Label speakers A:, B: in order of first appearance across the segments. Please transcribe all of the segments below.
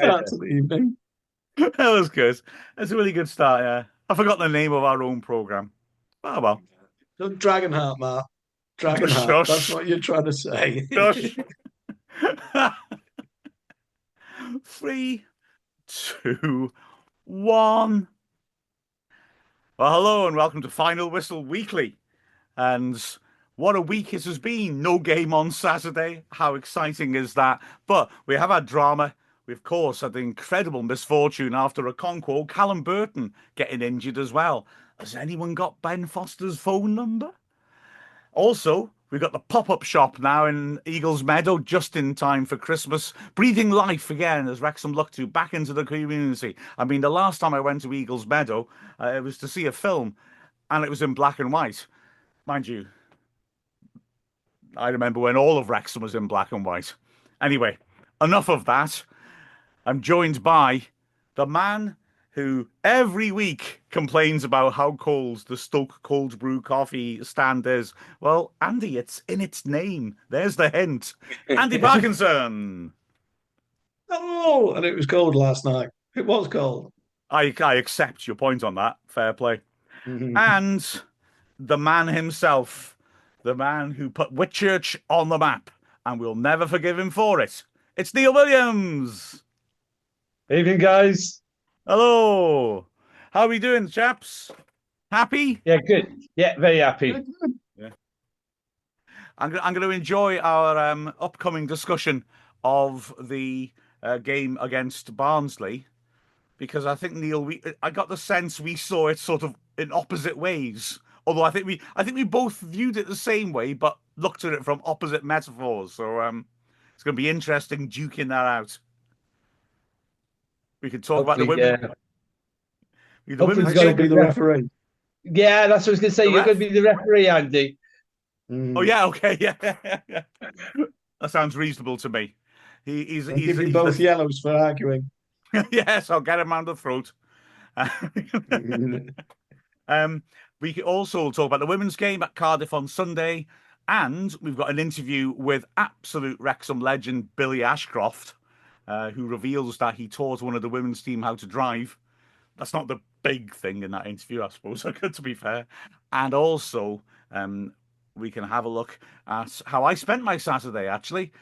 A: start to the evening.
B: That was good. That's a really good start, yeah. I forgot the name of our own programme. Oh, well.
A: Dragonheart, Mark. Dragonheart. That's
B: Shush.
A: what you're trying to say.
B: Shush. 3, 2, 1. Well, hello and welcome to Final Whistle Weekly. And what a week it has been. No game on Saturday. How exciting is that? But we have had drama. We, of course, had the incredible misfortune after a Conquo, Callum Burton getting injured as well. Has anyone got Ben Foster's phone number? Also, we've got the pop-up shop now in Eagles Meadow just in time for Christmas. Breathing life again as Wrexham look to back into the community. I mean, the last time I went to Eagles Meadow, it was to see a film and it was in black and white. Mind you, I remember when all of Wrexham was in black and white. Anyway, enough of that. I'm joined by the man who every week complains about how cold the Stoke cold brew coffee stand is. Well, Andy, it's in its name. There's the hint. Andy Parkinson.
A: Oh, and it was cold last night. It was cold.
B: I accept your point on that. Fair play.
A: Mhm.
B: And the man himself, the man who put Whitchurch on the map, and we'll never forgive him for it. It's Neil Williams.
C: Evening, guys.
B: Hello. How are we doing, chaps? Happy?
C: Yeah, good. Yeah, very happy.
B: Yeah. I'm going to enjoy our upcoming discussion of the game against Barnsley because I think Neil, I got the sense we saw it sort of in opposite ways. Although I think we both viewed it the same way, but looked at it from opposite metaphors. So it's going to be interesting duking that out. We could talk about the
C: Hopefully,
B: women, the
C: hopefully
B: women's
C: he's
A: I
C: got a
A: shall
B: game,
A: be
C: good
A: the referee.
C: Yeah, that's what I was going to say.
B: the
C: You're going to
B: ref.
C: be the referee, Andy.
B: Oh
A: Mm.
B: yeah, okay, yeah, yeah. That sounds reasonable to me.
A: I'll give you
B: He's
A: both
B: the
A: yellows for arguing.
B: yes, I'll get him round the throat.
A: Mm.
B: um, we could also talk about the women's game at Cardiff on Sunday, and we've got an interview with absolute Wrexham legend Billy Ashcroft, who reveals that he taught one of the women's team how to drive. That's not the big thing in that interview, I suppose. To be fair, and also we can have a look at how I spent my Saturday. Actually,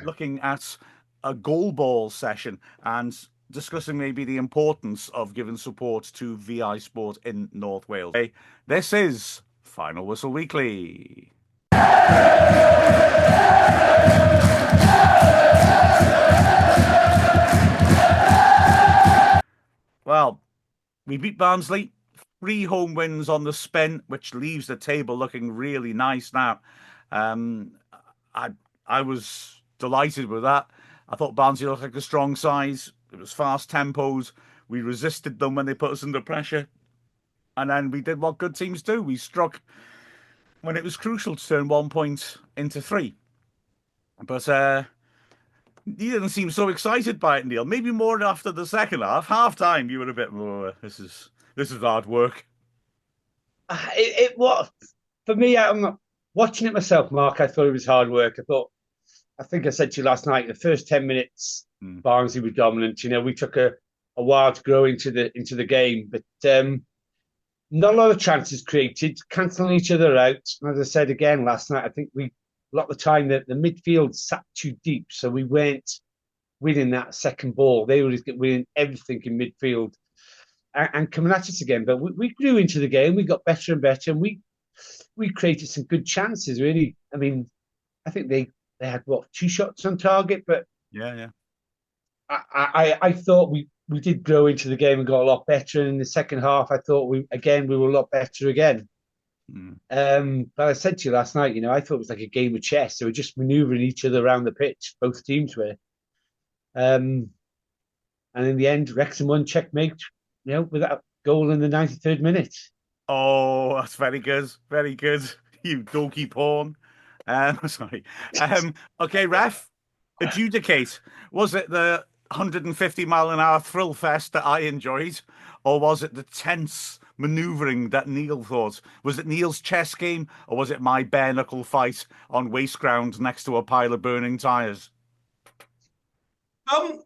B: looking at a goalball session and discussing maybe the importance of giving support to VI sport in North Wales. Okay, this is Final Whistle Weekly. Well, we beat Barnsley, 3 home wins on the spin, which leaves the table looking really nice now. Um, I I was delighted with that. I thought Barnsley looked like a strong size. It was fast tempos. We resisted them when they put us under pressure, and then we did what good teams do. We struck when it was crucial to turn 1 point into three. But you didn't seem so excited by it, Neil. Maybe more after the second half. Half time, you were a bit more. This is hard work.
C: It was for me. I'm watching it myself, Mark. I thought it was hard work. I think I said to you last night. The first 10 minutes,
B: Mm.
C: Barnsley were dominant. You know, we took a while to grow into the game, but not a lot of chances created, cancelling each other out. And as I said again last night, I think we a lot of the time that the midfield sat too deep, so we weren't winning that second ball. They were just winning everything in midfield and coming at us again. But we grew into the game. We got better and better, and we created some good chances. Really, I mean, I think they had what 2 shots on target, but
B: Yeah, yeah.
C: I thought we did grow into the game and got a lot better. And in the second half, I thought we were a lot better again.
B: Mm.
C: But I said to you last night, you know, I thought it was like a game of chess. They were just manoeuvring each other around the pitch. Both teams were. Um, and in the end, Wrexham won checkmate, you know, with that goal in the 93rd minute.
B: Oh, that's very good. Very good. You doggy porn. Sorry. Okay, ref, adjudicate. Was it the 150-mile-an-hour thrill fest that I enjoyed, or was it the tense manoeuvring that Neil thought? Was it Neil's chess game, or was it my bare knuckle fight on waste ground next to a pile of burning tyres?
A: Um,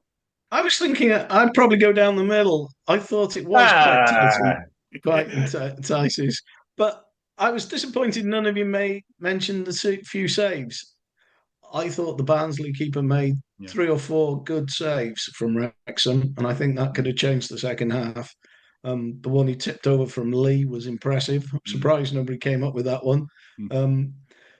A: I was thinking I'd probably go down the middle. I thought it was quite tight and
C: Ah,
A: quite entices, but I was disappointed none of you mentioned the few saves. I thought the Barnsley keeper made
B: Yeah.
A: 3 or 4 good saves from Wrexham, and I think that could have changed the second half. The one he tipped over from Lee was impressive. I'm
B: Mm.
A: surprised nobody came up with that one.
B: Mm.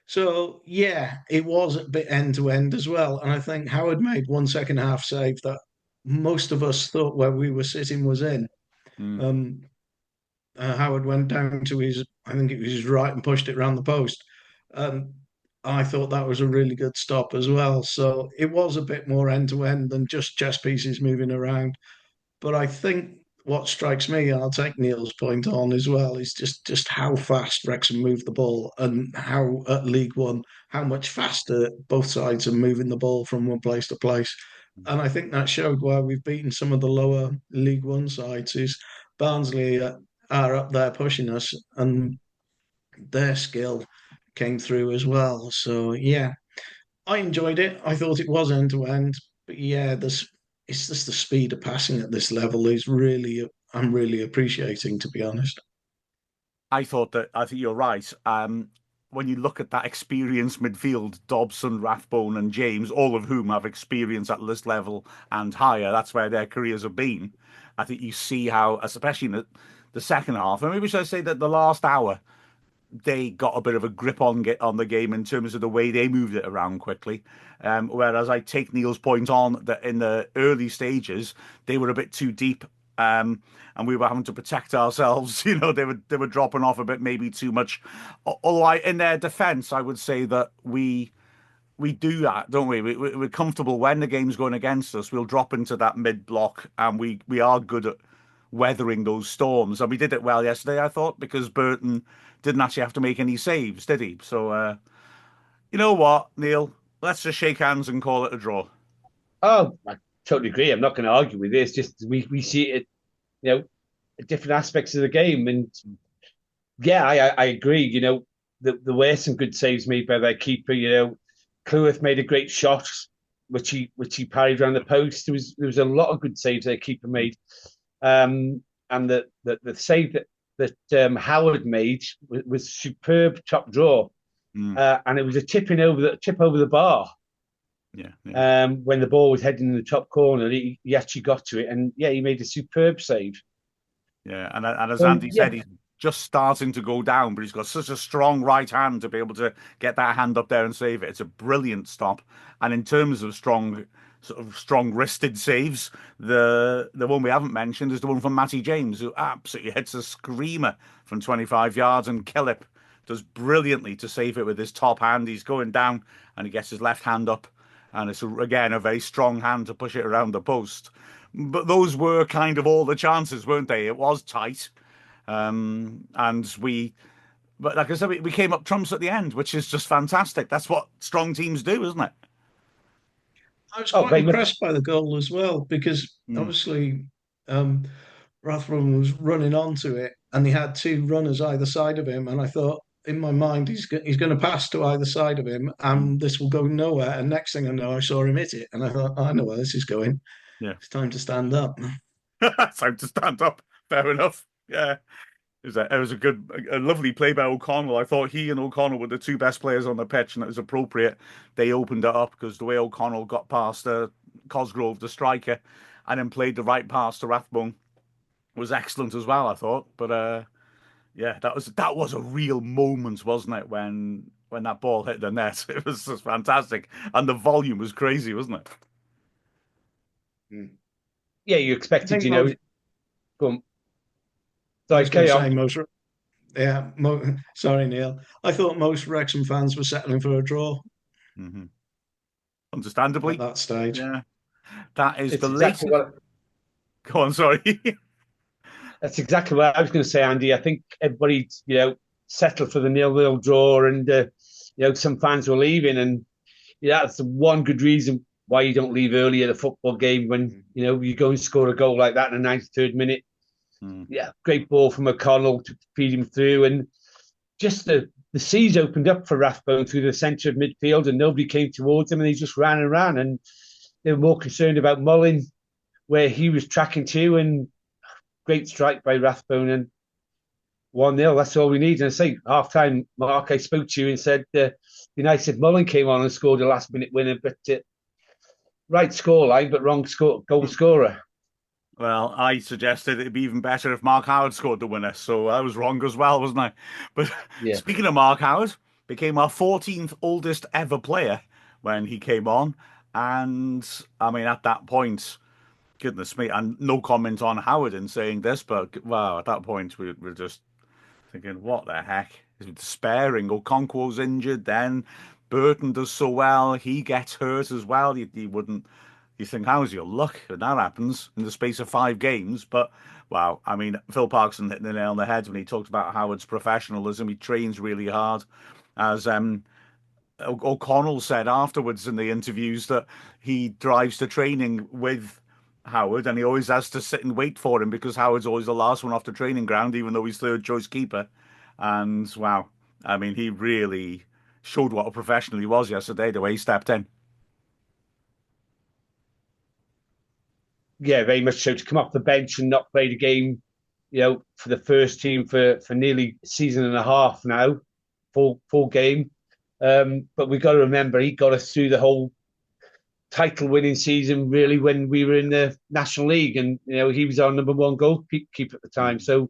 A: So yeah, it was a bit end to end as well, and I think Howard made one second half save that most of us thought where we were sitting was in.
B: Mm.
A: Um, Howard went down to his, I think it was his right, and pushed it around the post. Um, I thought that was a really good stop as well. So it was a bit more end to end than just chess pieces moving around. But I think what strikes me, and I'll take Neil's point on as well, is just how fast Wrexham moved the ball and how at League One, how much faster both sides are moving the ball from one place to place. And I think that showed why we've beaten some of the lower League One sides. Is Barnsley are up there pushing us, and their skill came through as well. So yeah, I enjoyed it. I thought it was end to end, but yeah, this it's just the speed of passing at this level is really I'm really appreciating, to be honest.
B: I think you're right. When you look at that experienced midfield, Dobson, Rathbone, and James, all of whom have experience at this level and higher, that's where their careers have been. I think you see how, especially in the second half, and maybe should I say that the last hour, they got a bit of a grip on the game in terms of the way they moved it around quickly. Whereas I take Neil's point on that in the early stages they were a bit too deep, and we were having to protect ourselves. They were dropping off a bit, maybe too much. Although in their defence, I would say that we do that, don't we? We're comfortable when the game's going against us. We'll drop into that mid block, and we are good at weathering those storms. And we did it well yesterday, I thought, because Burton didn't actually have to make any saves, did he? So, you know what, Neil? Let's just shake hands and call it a draw.
C: oh, I totally agree. I'm not going to argue with this. Just we see it, you know, different aspects of the game, and yeah, I agree. There were some good saves made by their keeper. Cleworth made a great shot, which he parried around the post. There was a lot of good saves their keeper made, and the save that Howard made was superb top draw,
B: Mm.
C: and it was a tip over the bar.
B: Yeah, yeah.
C: When the ball was heading in the top corner, he actually got to it, and yeah, he made a superb save.
B: Yeah, and as
C: So
B: Andy
C: yeah,
B: said, he's just starting to go down, but he's got such a strong right hand to be able to get that hand up there and save it. It's a brilliant stop. And in terms of strong wristed saves, the one we haven't mentioned is the one from Matty James, who absolutely hits a screamer from 25 yards, and Killip does brilliantly to save it with his top hand. He's going down and he gets his left hand up, and it's again a very strong hand to push it around the post. But those were kind of all the chances, weren't they? It was tight. And but like I said, we came up trumps at the end, which is just fantastic. That's what strong teams do, isn't it?
A: I was
C: oh,
A: quite
C: very much.
A: impressed by the goal as well because
B: Mm.
A: obviously um, Rathbone was running onto it and he had 2 runners either side of him, and I thought in my mind he's going to pass to either side of him
B: Mm.
A: and this will go nowhere. And next thing I know, I saw him hit it, and I thought, I know where this is going.
B: Yeah.
A: It's time to stand up.
B: Time to stand up. Fair enough. Yeah. It was a lovely play by O'Connell. I thought he and O'Connell were the two best players on the pitch, and it was appropriate. They opened it up because the way O'Connell got past Cosgrove, the striker, and then played the right pass to Rathbone was excellent as well, I thought. But yeah, that was a real moment, wasn't it? When that ball hit the net, it was just fantastic, and the volume was crazy, wasn't it?
C: Yeah, you
A: I
C: expected,
A: think most,
C: go on.
A: I
C: Sorry,
A: was going
C: carry
A: to
C: on.
A: say most, yeah, sorry, Neil. I thought most Wrexham fans were settling for a draw
B: Hmm.
A: at
B: Understandably,
A: that stage.
B: yeah. That is
C: It's
B: the
C: exactly
B: latest.
C: what
B: Go on, sorry.
C: That's exactly what I was going to say, Andy. I think everybody, settled for the 0-0 draw, and some fans were leaving, and that's the one good reason why you don't leave early at a football game when you go and score a goal like that in the 93rd minute.
B: Mm.
C: Yeah, great ball from O'Connell to feed him through, and just the seas opened up for Rathbone through the centre of midfield, and nobody came towards him, and he just ran and ran, and they were more concerned about Mullin where he was tracking to, and great strike by Rathbone, and 1-0. That's all we need. And I say, half time, Mark, I spoke to you and said, be nice if Mullen came on and scored a last minute winner, but right scoreline, but wrong goal scorer.
B: Well, I suggested it'd be even better if Mark Howard scored the winner, so I was wrong as well, wasn't I? But
C: Yeah.
B: speaking of Mark Howard, became our 14th oldest ever player when he came on. And I mean, at that point, goodness me, and no comment on Howard in saying this, but wow, at that point, we were just thinking, what the heck? Is it despairing? Okonkwo's injured, then Burton does so well, he gets hurt as well. You wouldn't, you think, how's your luck? And that happens in the space of 5 games. But wow, I mean, Phil Parkinson hit the nail on the head when he talked about Howard's professionalism. He trains really hard. As O'Connell said afterwards in the interviews, that he drives to training with Howard and he always has to sit and wait for him because Howard's always the last one off the training ground, even though he's third choice keeper. And wow, I mean, he really showed what a professional he was yesterday, the way he stepped in.
C: Yeah, very much so. To come off the bench and not play the game, for the first team for nearly a season and a half now, full game. But we've got to remember he got us through the whole title winning season really when we were in the National League, and he was our number one goalkeeper at the time. So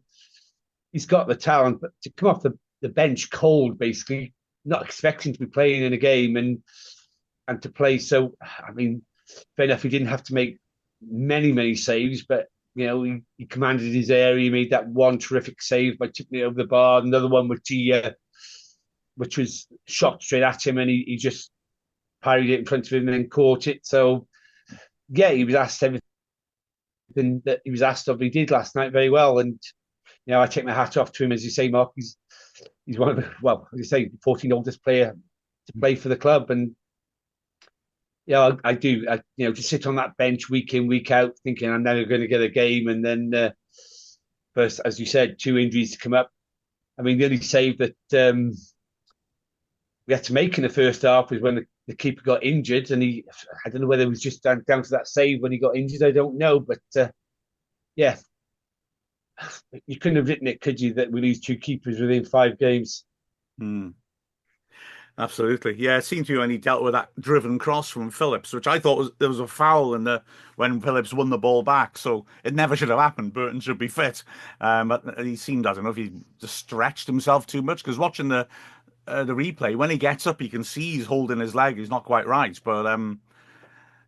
C: he's got the talent, but to come off the bench cold, basically not expecting to be playing in a game and to play. So I mean, fair enough, he didn't have to make many saves, but he commanded his area. He made that one terrific save by tipping it over the bar, another one which was shot straight at him, and he just parried it in front of him and then caught it. So yeah, he was asked everything that he was asked of. He did last night very well, and I take my hat off to him. As you say, Mark, he's one of the, well, as you say, 14th oldest player to play for the club, and I do. To sit on that bench week in, week out, thinking I'm never going to get a game, and then first, as you said, 2 injuries to come up. I mean, the only save that we had to make in the first half was when the keeper got injured, and I don't know whether it was just down to that save when he got injured. I don't know, but yeah, you couldn't have written it, could you, that we lose 2 keepers within 5 games?
B: Absolutely. Yeah, it seemed to me when he dealt with that driven cross from Phillips, which I thought there was a foul when Phillips won the ball back. So it never should have happened. Burton should be fit. But he seemed, I don't know if he just stretched himself too much, because watching the replay, when he gets up, you can see he's holding his leg. He's not quite right. But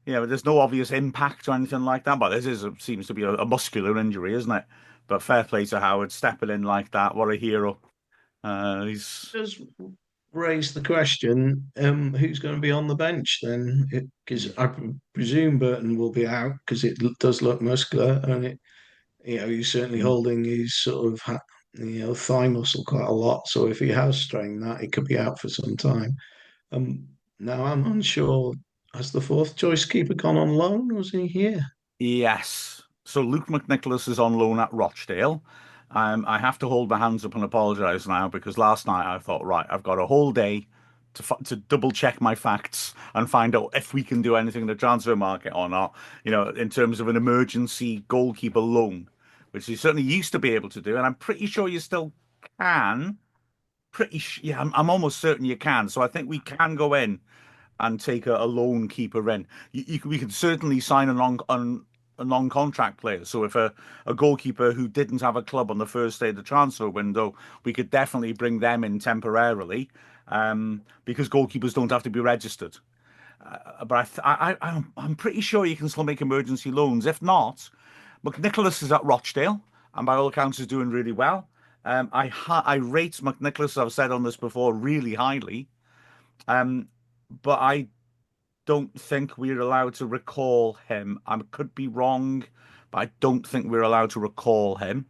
B: there's no obvious impact or anything like that. But seems to be a muscular injury, isn't it? But fair play to Howard, stepping in like that. What a hero. He's
A: Does raise the question, who's going to be on the bench then? Because I presume Burton will be out because it does look muscular, and he's certainly holding his sort of thigh muscle quite a lot. So if he has strained that, he could be out for some time. Now I'm unsure. Has the fourth choice keeper gone on loan? Was he here?
B: Yes. So Luke McNicholas is on loan at Rochdale. I have to hold my hands up and apologise now because last night I thought, right, I've got a whole day to double check my facts and find out if we can do anything in the transfer market or not. In terms of an emergency goalkeeper loan, which you certainly used to be able to do, and I'm pretty sure you still can. Yeah, I'm almost certain you can. So I think we can go in and take a loan keeper in. We could certainly sign a non-contract player. So if a goalkeeper who didn't have a club on the first day of the transfer window, we could definitely bring them in temporarily, because goalkeepers don't have to be registered. But I'm pretty sure you can still make emergency loans. If not, McNicholas is at Rochdale, and by all accounts is doing really well. I rate McNicholas, I've said on this before, really highly. But I don't think we're allowed to recall him. I could be wrong, but I don't think we're allowed to recall him.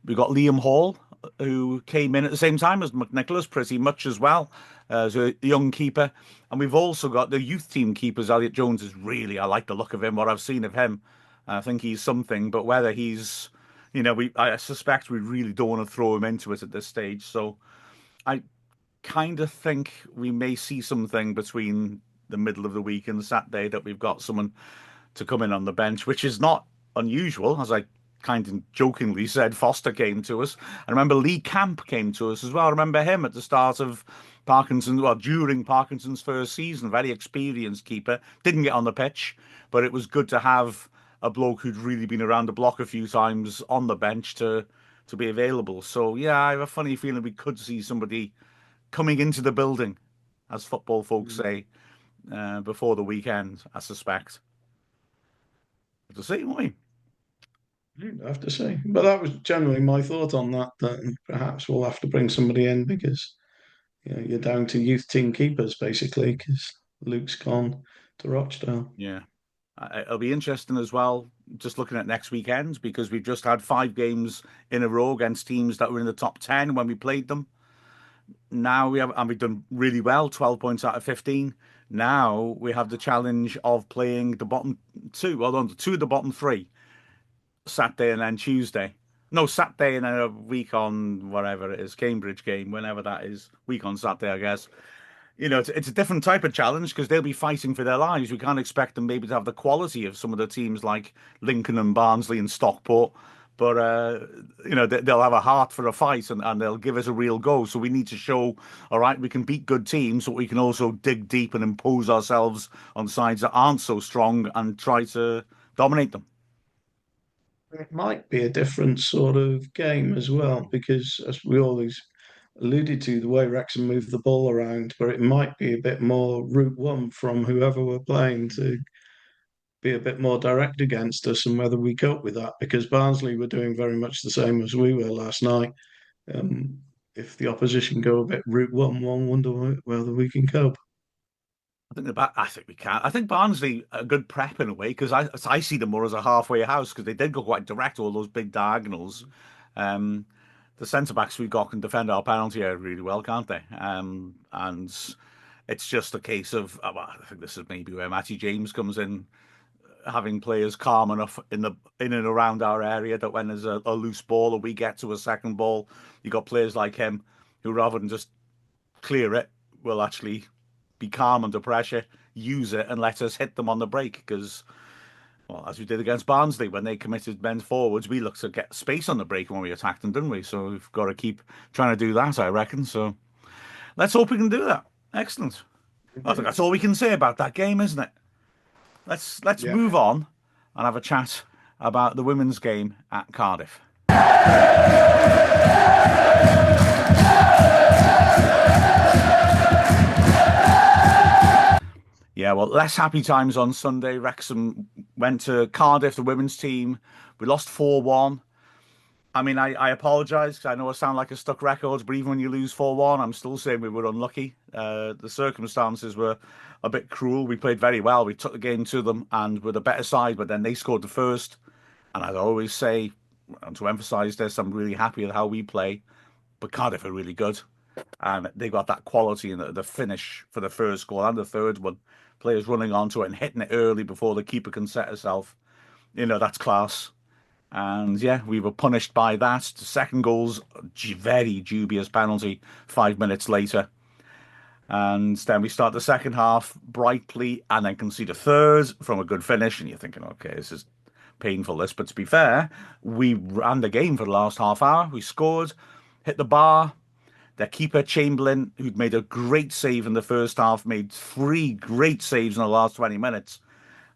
B: We've got Liam Hall, who came in at the same time as McNicholas, pretty much as well, as a young keeper. And we've also got the youth team keepers. Elliot Jones I like the look of him, what I've seen of him. I think he's something, but whether he's, I suspect we really don't want to throw him into it at this stage. So I kind of think we may see something between the middle of the week and Saturday that we've got someone to come in on the bench, which is not unusual, as I kind of jokingly said. Foster came to us. I remember Lee Camp came to us as well. I remember him at the start of during Parkinson's first season. Very experienced keeper. Didn't get on the pitch, but it was good to have a bloke who'd really been around the block a few times on the bench to be available. So yeah, I have a funny feeling we could see somebody coming into the building, as football folks say, before the weekend, I suspect. To see, won't we?
A: You'd have to say. But that was generally my thought on that, that perhaps we'll have to bring somebody in because you're down to youth team keepers basically because Luke's gone to Rochdale.
B: Yeah. It'll be interesting as well, just looking at next weekend, because we've just had 5 games in a row against teams that were in the top 10 when we played them. Now we've done really well, 12 points out of 15. Now we have the challenge of playing the bottom two, well, no, 2 of the bottom 3, Saturday and then Tuesday. No, Saturday and then a week on whatever it is, Cambridge game, whenever that is, week on Saturday, I guess. It's a different type of challenge because they'll be fighting for their lives. We can't expect them maybe to have the quality of some of the teams like Lincoln and Barnsley and Stockport, but they'll have a heart for a fight and they'll give us a real go. So we need to show, all right, we can beat good teams, but we can also dig deep and impose ourselves on sides that aren't so strong and try to dominate them.
A: It might be a different sort of game as well because, as we always alluded to, the way Wrexham move the ball around, but it might be a bit more route one from whoever we're playing to be a bit more direct against us and whether we cope with that because Barnsley were doing very much the same as we were last night. Um, if the opposition go a bit route one wonder whether we can cope.
B: I think we can. I think Barnsley a good prep in a way because I see them more as a halfway house because they did go quite direct, all those big diagonals. The centre backs we've got can defend our penalty area really well, can't they? And it's just a case of I think this is maybe where Matty James comes in, having players calm enough in and around our area that when there's a loose ball or we get to a second ball, you got players like him who rather than just clear it will actually be calm under pressure, use it, and let us hit them on the break. Because, well, as we did against Barnsley, when they committed men forwards, we looked to get space on the break when we attacked them, didn't we? So we've got to keep trying to do that, I reckon. So let's hope we can do that. Excellent. I think that's all we can say about that game, isn't it? Let's move on and have a chat about the women's game at Cardiff. Yeah, well, less happy times on Sunday. Wrexham went to Cardiff, the women's team. We lost 4-1. I mean, I apologise because I know I sound like a stuck record, but even when you lose 4-1, I'm still saying we were unlucky. The circumstances were a bit cruel. We played very well. We took the game to them and were the better side, but then they scored the first. And I'd always say, and to emphasise this, I'm really happy with how we play, but Cardiff are really good. And they got that quality in the finish for the first goal and the third one. Players running onto it and hitting it early before the keeper can set herself. That's class. And yeah, we were punished by that. The second goal's very dubious penalty 5 minutes later. And then we start the second half brightly and then concede a third from a good finish. And you're thinking, okay, this is painful, this. But to be fair, we ran the game for the last half hour. We scored, hit the bar. Their keeper, Chamberlain, who'd made a great save in the first half, made 3 great saves in the last 20 minutes.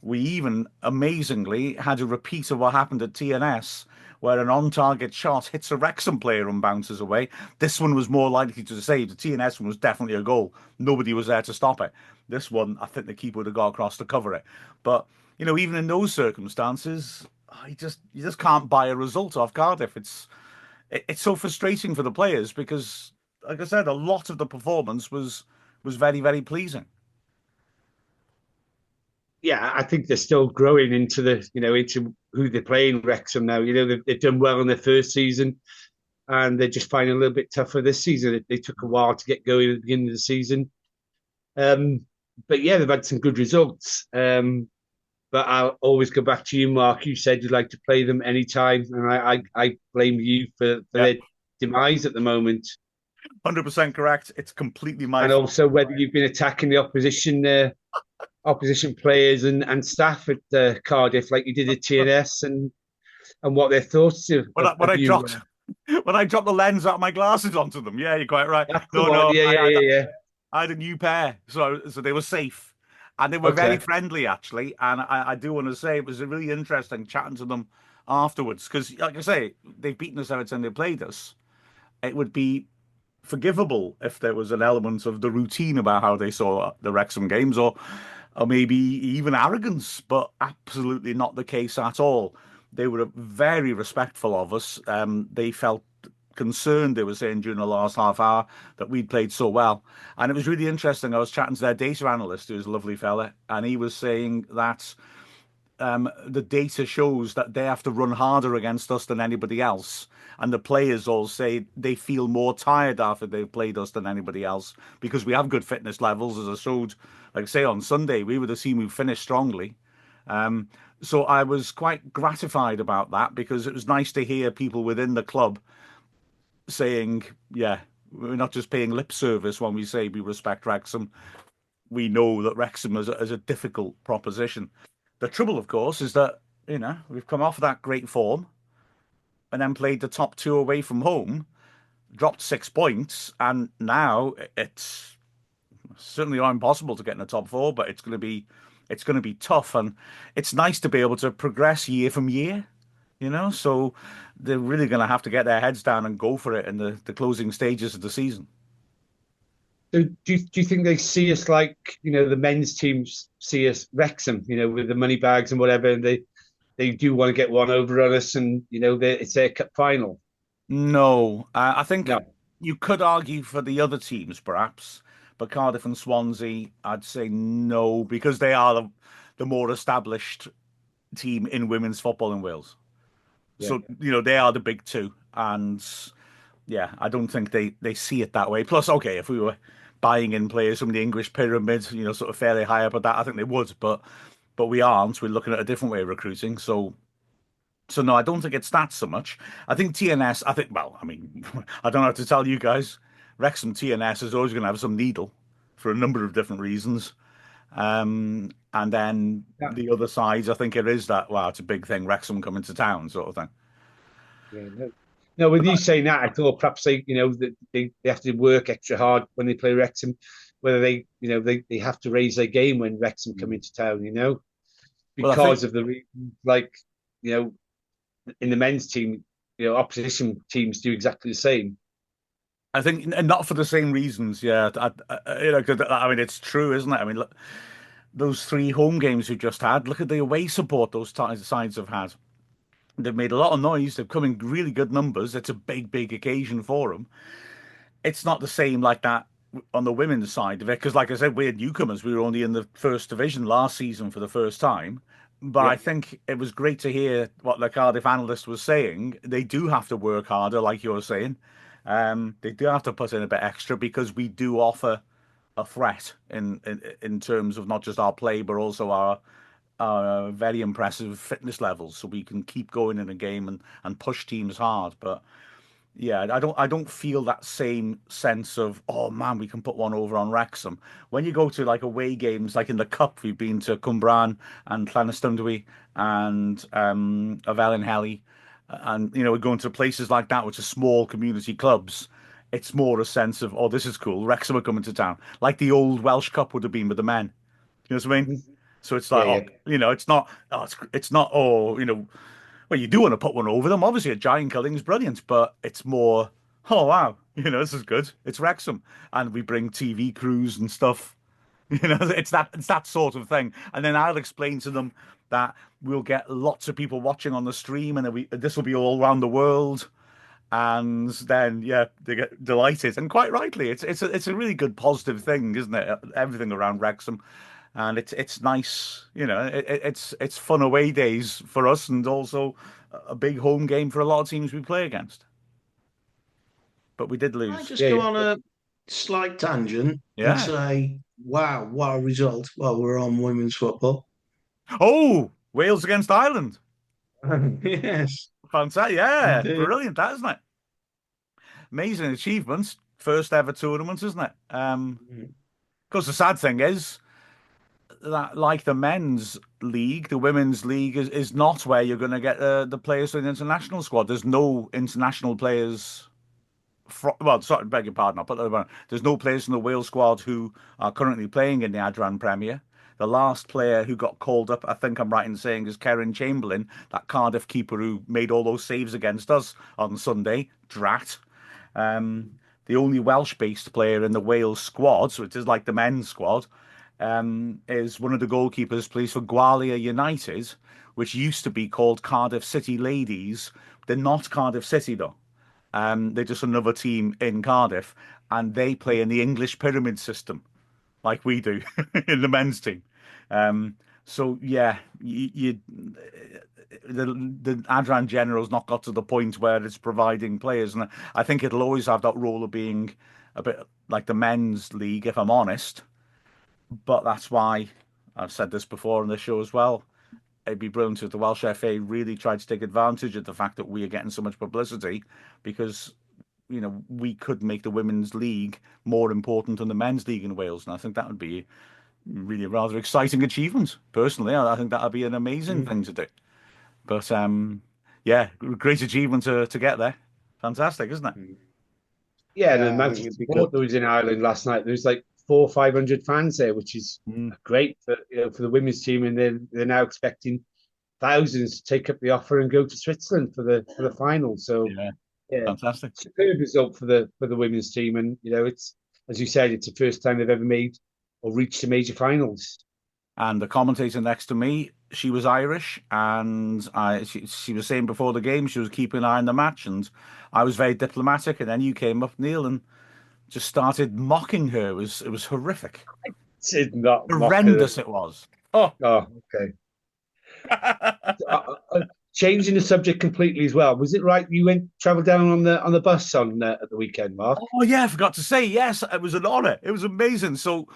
B: We even, amazingly, had a repeat of what happened at TNS, where an on-target shot hits a Wrexham player and bounces away. This one was more likely to save. The TNS one was definitely a goal. Nobody was there to stop it. This one, I think the keeper would have got across to cover it. But, even in those circumstances, you just can't buy a result off Cardiff. It's so frustrating for the players because, like I said, a lot of the performance was very, very pleasing.
C: Yeah, I think they're still growing into into who they're playing. Wrexham now. They've done well in their first season, and they're just finding a little bit tougher this season. They took a while to get going at the beginning of the season, but yeah, they've had some good results. But I'll always go back to you, Mark. You said you'd like to play them anytime, and I blame you for their demise at the moment.
B: 100% correct. It's completely my
C: and
B: fault.
C: also whether you've been attacking the opposition opposition players and staff at Cardiff, like you did at TNS, and what their thoughts
B: When
C: of
B: I
C: you
B: dropped
C: were.
B: when I dropped the lens out of my glasses onto them. Yeah, you're quite right.
C: That's the
B: No,
C: one.
B: no,
C: Yeah, yeah, yeah, yeah.
B: I had a new pair, so they were safe, and they were very
C: Okay.
B: friendly actually. And I do want to say it was really interesting chatting to them afterwards because, like I say, they've beaten us every time they played us. It would be forgivable if there was an element of the routine about how they saw the Wrexham games, or maybe even arrogance, but absolutely not the case at all. They were very respectful of us. They felt concerned, they were saying during the last half hour, that we'd played so well. And it was really interesting. I was chatting to their data analyst, who's a lovely fella, and he was saying that the data shows that they have to run harder against us than anybody else. And the players all say they feel more tired after they've played us than anybody else because we have good fitness levels. As I showed, like I say, on Sunday, we were the team who finished strongly. Um, so I was quite gratified about that because it was nice to hear people within the club saying, yeah, we're not just paying lip service when we say we respect Wrexham. We know that Wrexham is a difficult proposition. The trouble, of course, is that, we've come off that great form and then played the top two away from home, dropped 6 points, and now it's certainly not impossible to get in the top four, but it's going to be tough, and it's nice to be able to progress year from year. So they're really going to have to get their heads down and go for it in the closing stages of the season.
C: So do you think they see us like, the men's teams see us Wrexham, with the money bags and whatever, and they do want to get one over on us, and it's their cup final?
B: No, I think
C: No.
B: you could argue for the other teams, perhaps, but Cardiff and Swansea, I'd say no, because they are the more established team in women's football in Wales.
C: Yeah.
B: So, they are the big two. And yeah, I don't think they see it that way. Plus, okay, if we were buying in players from the English pyramid, sort of fairly high up at that, I think they would. But we aren't. We're looking at a different way of recruiting. So no, I don't think it's that so much. I think TNS, well, I mean, I don't have to tell you guys, Wrexham TNS is always going to have some needle for a number of different reasons. And then
C: Yeah.
B: the other side, I think it is that, wow, it's a big thing, Wrexham coming to town sort of thing.
C: Yeah. No. No, with you saying that, I thought perhaps that they have to work extra hard when they play Wrexham, whether they have to raise their game when Wrexham come into town,
B: Well, I think
C: because of the reasons, like, you know, in the men's team, opposition teams do exactly the same.
B: I think, and not for the same reasons. Yeah, 'cause, I mean, it's true, isn't it? I mean, look, those three home games we just had. Look at the away support those sides have had. They've made a lot of noise. They've come in really good numbers. It's a big, big occasion for them. It's not the same like that on the women's side of it because, like I said, we're newcomers. We were only in the first division last season for the first time. But
C: Yeah.
B: I think it was great to hear what the Cardiff analyst was saying. They do have to work harder, like you're saying. They do have to put in a bit extra because we do offer a threat in terms of not just our play, but also our very impressive fitness levels. So we can keep going in a game and push teams hard. But yeah, I don't feel that same sense of, oh man, we can put one over on Wrexham. When you go to like away games, like in the Cup, we've been to Cwmbran and Llanystumdwy and Afelinheli, and we're going to places like that, which are small community clubs. It's more a sense of, oh, this is cool. Wrexham are coming to town, like the old Welsh Cup would have been with the men. You know what I mean?
C: Mhm.
B: So it's
C: Yeah,
B: like,
C: yeah.
B: oh, it's not, oh, it's not, oh, well, you do want to put one over them. Obviously, a giant killing's brilliant, but it's more, oh wow, this is good. It's Wrexham, and we bring TV crews and stuff. It's that sort of thing. And then I'll explain to them that we'll get lots of people watching on the stream, and this will be all around the world. And then yeah, they get delighted, and quite rightly, it's a really good positive thing, isn't it? Everything around Wrexham, and it's nice, it's fun away days for us, and also a big home game for a lot of teams we play against. But we did
A: I
B: lose.
A: just
C: Yeah,
A: go
C: yeah.
A: on a slight tangent and
B: Yeah.
A: say, wow, what a result while we're on women's football.
B: Oh, Wales against Ireland.
A: Yes,
B: Fantastic. Yeah,
A: indeed.
B: brilliant, that isn't it? Amazing achievements. First ever tournament, isn't it? Of course, the sad thing is that, like the men's league, the women's league is not where you're going to get the players for the international squad. There's no international players. Well, sorry, beg your pardon. I'll put that over. There's no players in the Wales squad who are currently playing in the Adran Premier. The last player who got called up, I think I'm right in saying, is Karen Chamberlain, that Cardiff keeper who made all those saves against us on Sunday. Drat. The only Welsh-based player in the Wales squad, which is like the men's squad, is one of the goalkeepers, plays for Gwalia United, which used to be called Cardiff City Ladies. They're not Cardiff City, though. They're just another team in Cardiff, and they play in the English pyramid system, like we do in the men's team. So yeah, the Adran General's not got to the point where it's providing players, and I think it'll always have that role of being a bit like the men's league, if I'm honest. But that's why I've said this before on the show as well. It'd be brilliant if the Welsh FA really tried to take advantage of the fact that we are getting so much publicity, because we could make the women's league more important than the men's league in Wales, and I think that would be really a rather exciting achievement. Personally, I think that would be an amazing thing to do. But yeah, great achievement to get there. Fantastic, isn't it?
C: Yeah, the
A: Yeah, I
C: amount
A: think
C: of
A: it'd be
C: support
A: good.
C: there was in Ireland last night. There was like 400 or 500 fans there, which is
B: Mm.
C: great for the women's team, and they're now expecting thousands to take up the offer and go to Switzerland for the final. So
B: Yeah,
C: yeah,
B: fantastic.
C: superb result for the women's team, and it's, as you said, it's the first time they've ever made or reached the major finals.
B: And the commentator next to me, she was Irish, and she was saying before the game she was keeping an eye on the match, and I was very diplomatic, and then you came up, Neil, and just started mocking her. It was horrific,
C: Did not mock her.
B: horrendous. It was. Oh,
C: Oh, okay. Changing the subject completely as well. Was it right you went travel down on the bus on at the weekend, Mark?
B: oh yeah, I forgot to say yes. It was an honor. It was amazing. So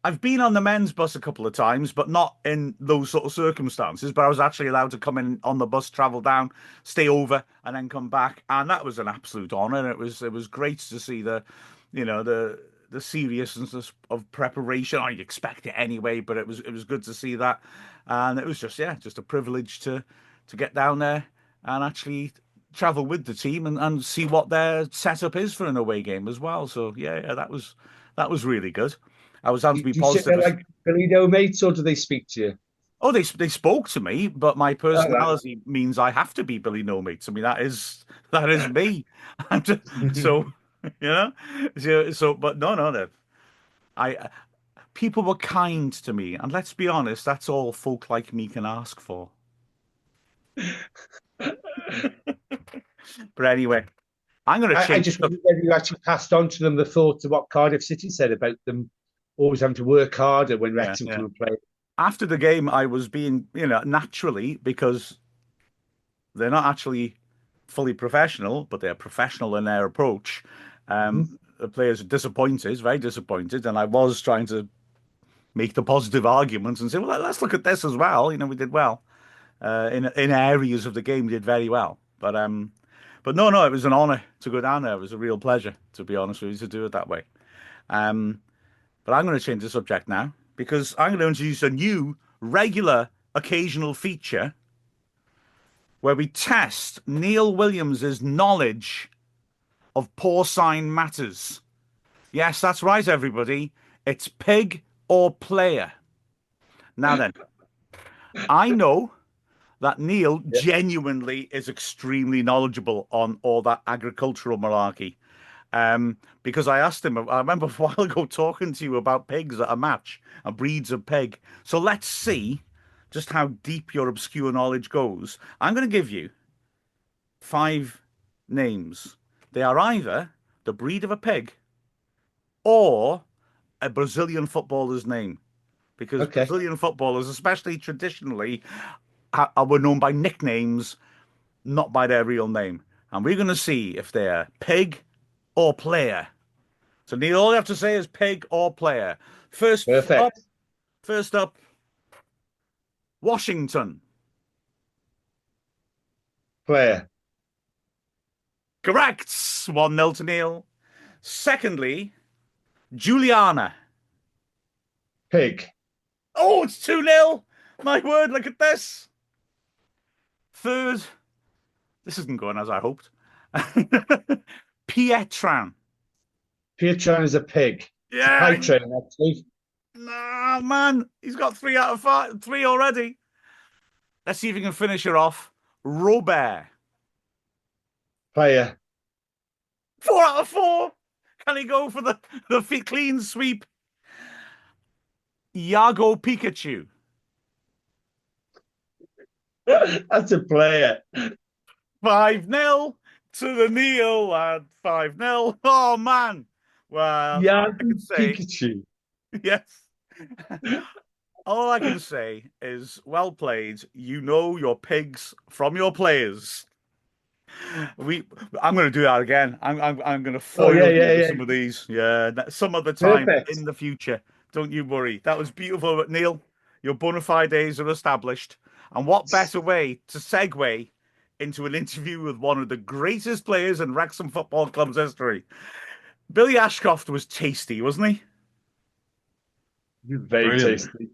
B: I've been on the men's bus a couple of times, but not in those sort of circumstances. But I was actually allowed to come in on the bus, travel down, stay over, and then come back, and that was an absolute honor. It was great to see the seriousness of preparation. I expect it anyway, but it was good to see that, and it was just a privilege to get down there and actually travel with the team and see what their setup is for an away game as well. So yeah, that was really good. I was having to be
C: Do you sit there
B: positive.
C: like Billy no mates, or do they speak to you?
B: Oh, they spoke to me, but my
C: All right.
B: personality means I have to be Billy No Mates. I mean, that is me. I'm just, so you know, but no. I People were kind to me, and let's be honest, that's all folk like me can ask for. But anyway, I'm going to
C: I
B: change
C: just
B: the
C: wondered whether you actually passed on to them the thoughts of what Cardiff City said about them always having to work harder when
B: yeah,
C: Wrexham
B: yeah.
C: come and play.
B: After the game, I was being, naturally, because they're not actually fully professional, but they're professional in their approach.
C: Mhm.
B: The players are disappointed, very disappointed, and I was trying to make the positive arguments and say, well, let's look at this as well. We did well in areas of the game. We did very well, but no, it was an honour to go down there. It was a real pleasure, to be honest with you, to do it that way. Um, but I'm going to change the subject now because I'm going to introduce a new regular occasional feature where we test Neil Williams's knowledge of porcine matters. Yes, that's right, everybody. It's pig or player. Now then, I know that Neil
C: Yeah.
B: genuinely is extremely knowledgeable on all that agricultural malarkey. Because I asked him, I remember a while ago talking to you about pigs at a match and breeds of pig. So let's see just how deep your obscure knowledge goes. I'm going to give you 5 names. They are either the breed of a pig or a Brazilian footballer's name. Because
C: Okay.
B: Brazilian footballers, especially traditionally, were known by nicknames, not by their real name. And we're going to see if they're pig or player. So Neil, all you have to say is pig or player. First up,
C: Perfect.
B: first up, Washington.
C: Player.
B: Correct. 1-0 to Neil. Secondly, Juliana.
C: Pig.
B: Oh, it's 2-0. My word, look at this. Third. This isn't going as I hoped. Pietran.
C: Pietran is a pig. It's a
B: Yeah.
C: pie train, actually.
B: Nah, man. He's got 3 out of 5. 3 already. Let's see if he can finish her off. Robert.
C: Player.
B: 4 out of 4. Can he go for the clean sweep? Iago Pikachu.
C: That's a player.
B: 5-0 to the Neil, lad. 5-0. Oh, man. Well,
C: Yeah,
B: I can say,
C: Pikachu.
B: yes. All I can say is, well played. You know your pigs from your players. I'm going to do that again. I'm going to
C: Oh,
B: foil
C: yeah,
B: you
C: yeah,
B: with
C: yeah.
B: some of these. Yeah, some other time
C: Perfect.
B: in the future. Don't you worry. That was beautiful, Neil. Your bona fide days are established. And what better way to segue into an interview with one of the greatest players in Wrexham Football Club's history? Billy Ashcroft was tasty, wasn't he?
C: Very
A: Brilliant.
C: tasty.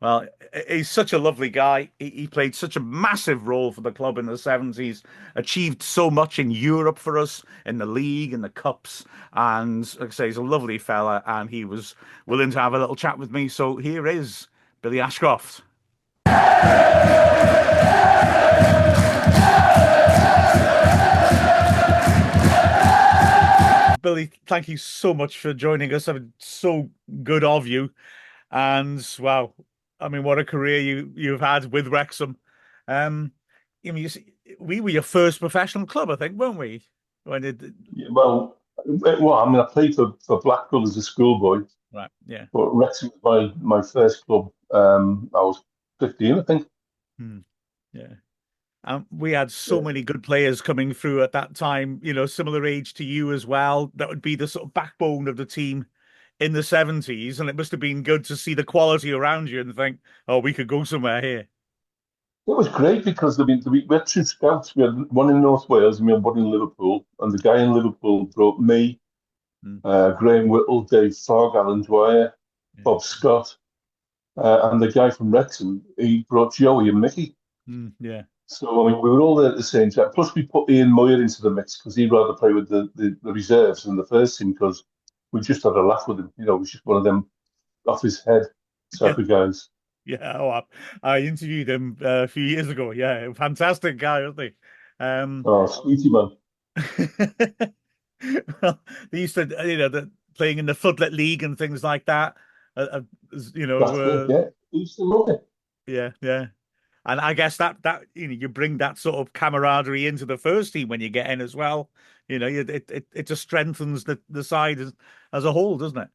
B: Well, he's such a lovely guy. He played such a massive role for the club in the 70s, achieved so much in Europe for us, in the league, in the cups. And like I say, he's a lovely fella, and he was willing to have a little chat with me. So here is Billy Ashcroft. Billy, thank you so much for joining us. I mean, so good of you. And wow, I mean, what a career you've had with Wrexham. I mean, we were your first professional club, I think, weren't we? When did
D: Yeah, well, I mean, I played for Blackpool as a schoolboy,
B: right? Yeah.
D: but Wrexham was my first club. I was 15, I think.
B: Hmm. Yeah. We had so
D: Yeah.
B: many good players coming through at that time, similar age to you as well. That would be the sort of backbone of the team in the 70s. And it must have been good to see the quality around you and think, oh, we could go somewhere here.
D: It was great because we had two scouts. We had one in North Wales and we had one in Liverpool. And the guy in Liverpool brought me,
B: Hmm.
D: Graham Whittle, Dave Fogg, Alan Dwyer,
B: Yeah.
D: Bob Scott, and the guy from Wrexham. He brought Joey and Mickey.
B: Yeah.
D: So, I mean, we were all there at the same time. Plus, we put Ian Moyer into the mix because he'd rather play with the reserves than the first team because we just had a laugh with him. He was just one of them off his head
B: Yeah.
D: type of guys.
B: Yeah. Oh, I interviewed him a few years ago. Yeah. Fantastic guy, wasn't he?
D: Oh, sweetie man.
B: Well, they used to, playing in the Floodlit League and things like that. Uh, uh,
D: That's it, yeah. He used to love it.
B: Yeah, yeah. And I guess that you bring that sort of camaraderie into the first team when you get in as well. It just strengthens the side as a whole, doesn't it?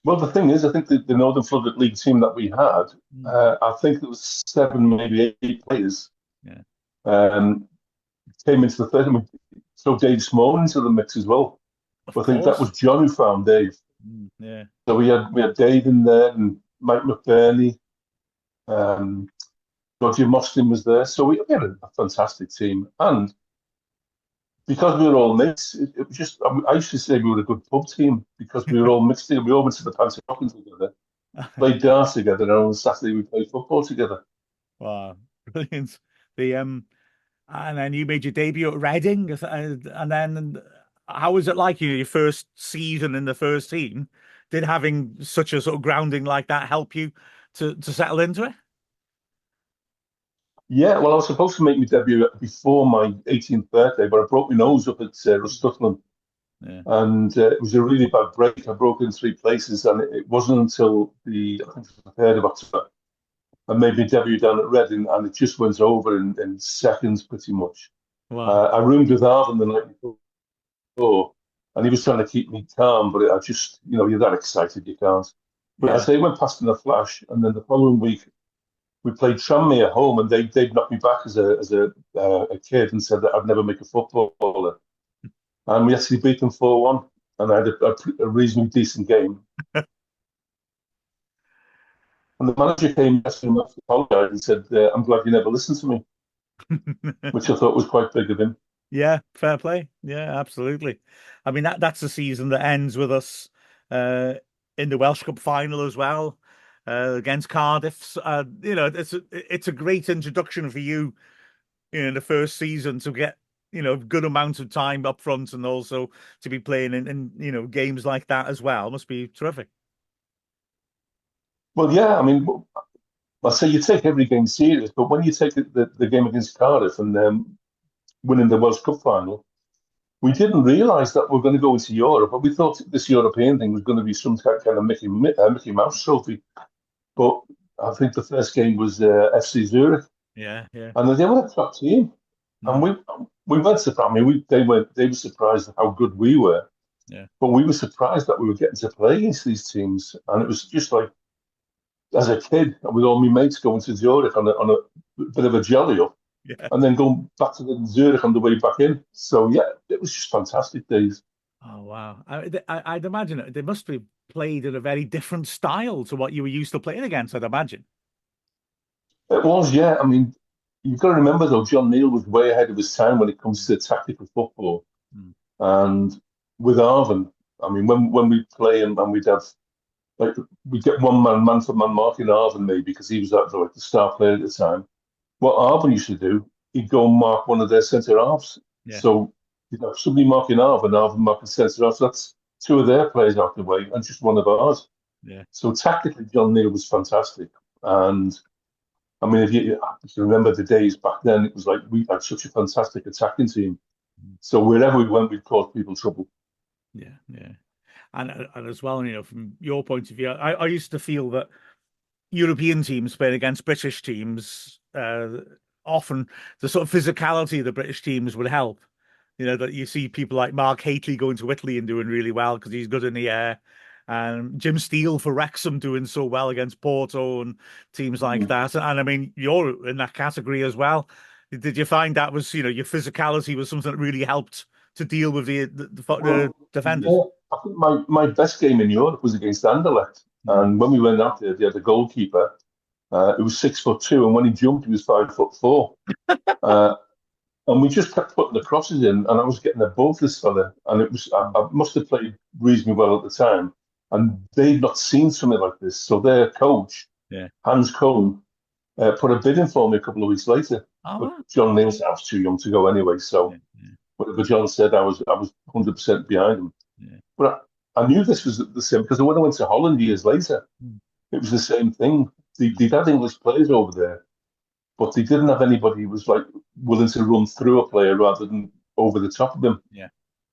D: Well, the thing is, I think the Northern Floodlit League team that we had, I think there was 7, maybe 8 players
B: Yeah.
D: Came into the first. I mean, so Dave Small into the mix as well.
B: Of
D: I think that
B: course.
D: was John who found Dave.
B: Yeah.
D: So we had Dave in there and Mike McBurney. Roger Mostyn was there. So we had a fantastic team. And because we were all mixed, it was just, I used to say we were a good pub team because we were all mixed together. We all went to the Panty Rockins together, played darts together, and on Saturday we played football together.
B: Wow, brilliant. The and then you made your debut at Reading, and then how was it like, your first season in the first team? Did having such a sort of grounding like that help you to settle into it?
D: Yeah, well, I was supposed to make my debut before my 18th birthday, but I broke my nose up at Rustutland.
B: Yeah.
D: And it was a really bad break. I broke in 3 places, and it wasn't until I think the 3rd of October I made my debut down at Reading, and it just went over in seconds, pretty much.
B: Wow.
D: I roomed with Arden the night before, and he was trying to keep me calm, but I just, you're that excited, you can't. But I
B: Yeah.
D: say it went past in a flash, and then the following week we played Tranmere at home, and they'd knocked me back as a kid and said that I'd never make a footballer, and we actually beat them 4-1, and I had a reasonably decent game. And the manager came to him after apologised and said, "I'm glad you never listened to me," which I thought was quite big of him.
B: Yeah, fair play. Yeah, absolutely. I mean, that's the season that ends with us in the Welsh Cup final as well. against Cardiff. It's a great introduction for you in the first season to get good amount of time up front, and also to be playing in games like that as well. Must be terrific.
D: Well, yeah, I mean, I say you take every game serious, but when you take the game against Cardiff and winning the World Cup final, we didn't realise that we're going to go into Europe, but we thought this European thing was going to be some kind of Mickey Mouse trophy. But I think the first game was FC Zurich.
B: Yeah.
D: And they were a top team. And we weren't surprised. I mean, they were surprised at how good we were.
B: Yeah.
D: But we were surprised that we were getting to play against these teams. And it was just like, as a kid, with all my mates going to Zurich on a bit of a jolly up, and then going back to Zurich on the way back in. So yeah, it was just fantastic days.
B: Oh wow! I'd imagine they must be played in a very different style to what you were used to playing against. I'd imagine.
D: It was, yeah. I mean, you've got to remember though, John Neal was way ahead of his time when it comes to tactical football. And with Arvin, I mean, when we play and we'd have, like, we get man for man marking Arvin maybe because he was like the star player at the time. What Arvin used to do, he'd go and mark one of their centre halves.
B: Yeah.
D: So you'd have somebody marking Arvin marking centre halves. So that's two of their players out the way and just one of ours.
B: Yeah.
D: So tactically, John Neal was fantastic. And I mean, if you remember the days back then, it was like we had such a fantastic attacking team. So wherever we went, we'd cause people trouble.
B: Yeah. And as well, from your point of view, I used to feel that European teams playing against British teams, often the sort of physicality of the British teams would help. That you see people like Mark Hateley going to Italy and doing really well because he's good in the air. And Jim Steele for Wrexham doing so well against Porto and teams like that. And I mean, you're in that category as well. Did you find that was, your physicality was something that really helped to deal with the defenders?
D: Yeah, I think my best game in Europe was against Anderlecht. And when we went out there, they had a goalkeeper. It was 6'2", and when he jumped, he was 5'4". And we just kept putting the crosses in, and I was getting a both this fella. And it was I must have played reasonably well at the time. And they'd not seen something like this. So their coach, Hans Cohn, put a bid in for me a couple of weeks later. But John Neal said I was too young to go anyway. So whatever John said, I was 100% behind him. Yeah. But I knew this was the same because when I went to Holland years later, it was the same thing. They'd had English players over there, but they didn't have anybody who was like willing to run through a player rather than over the top of them.
B: Yeah.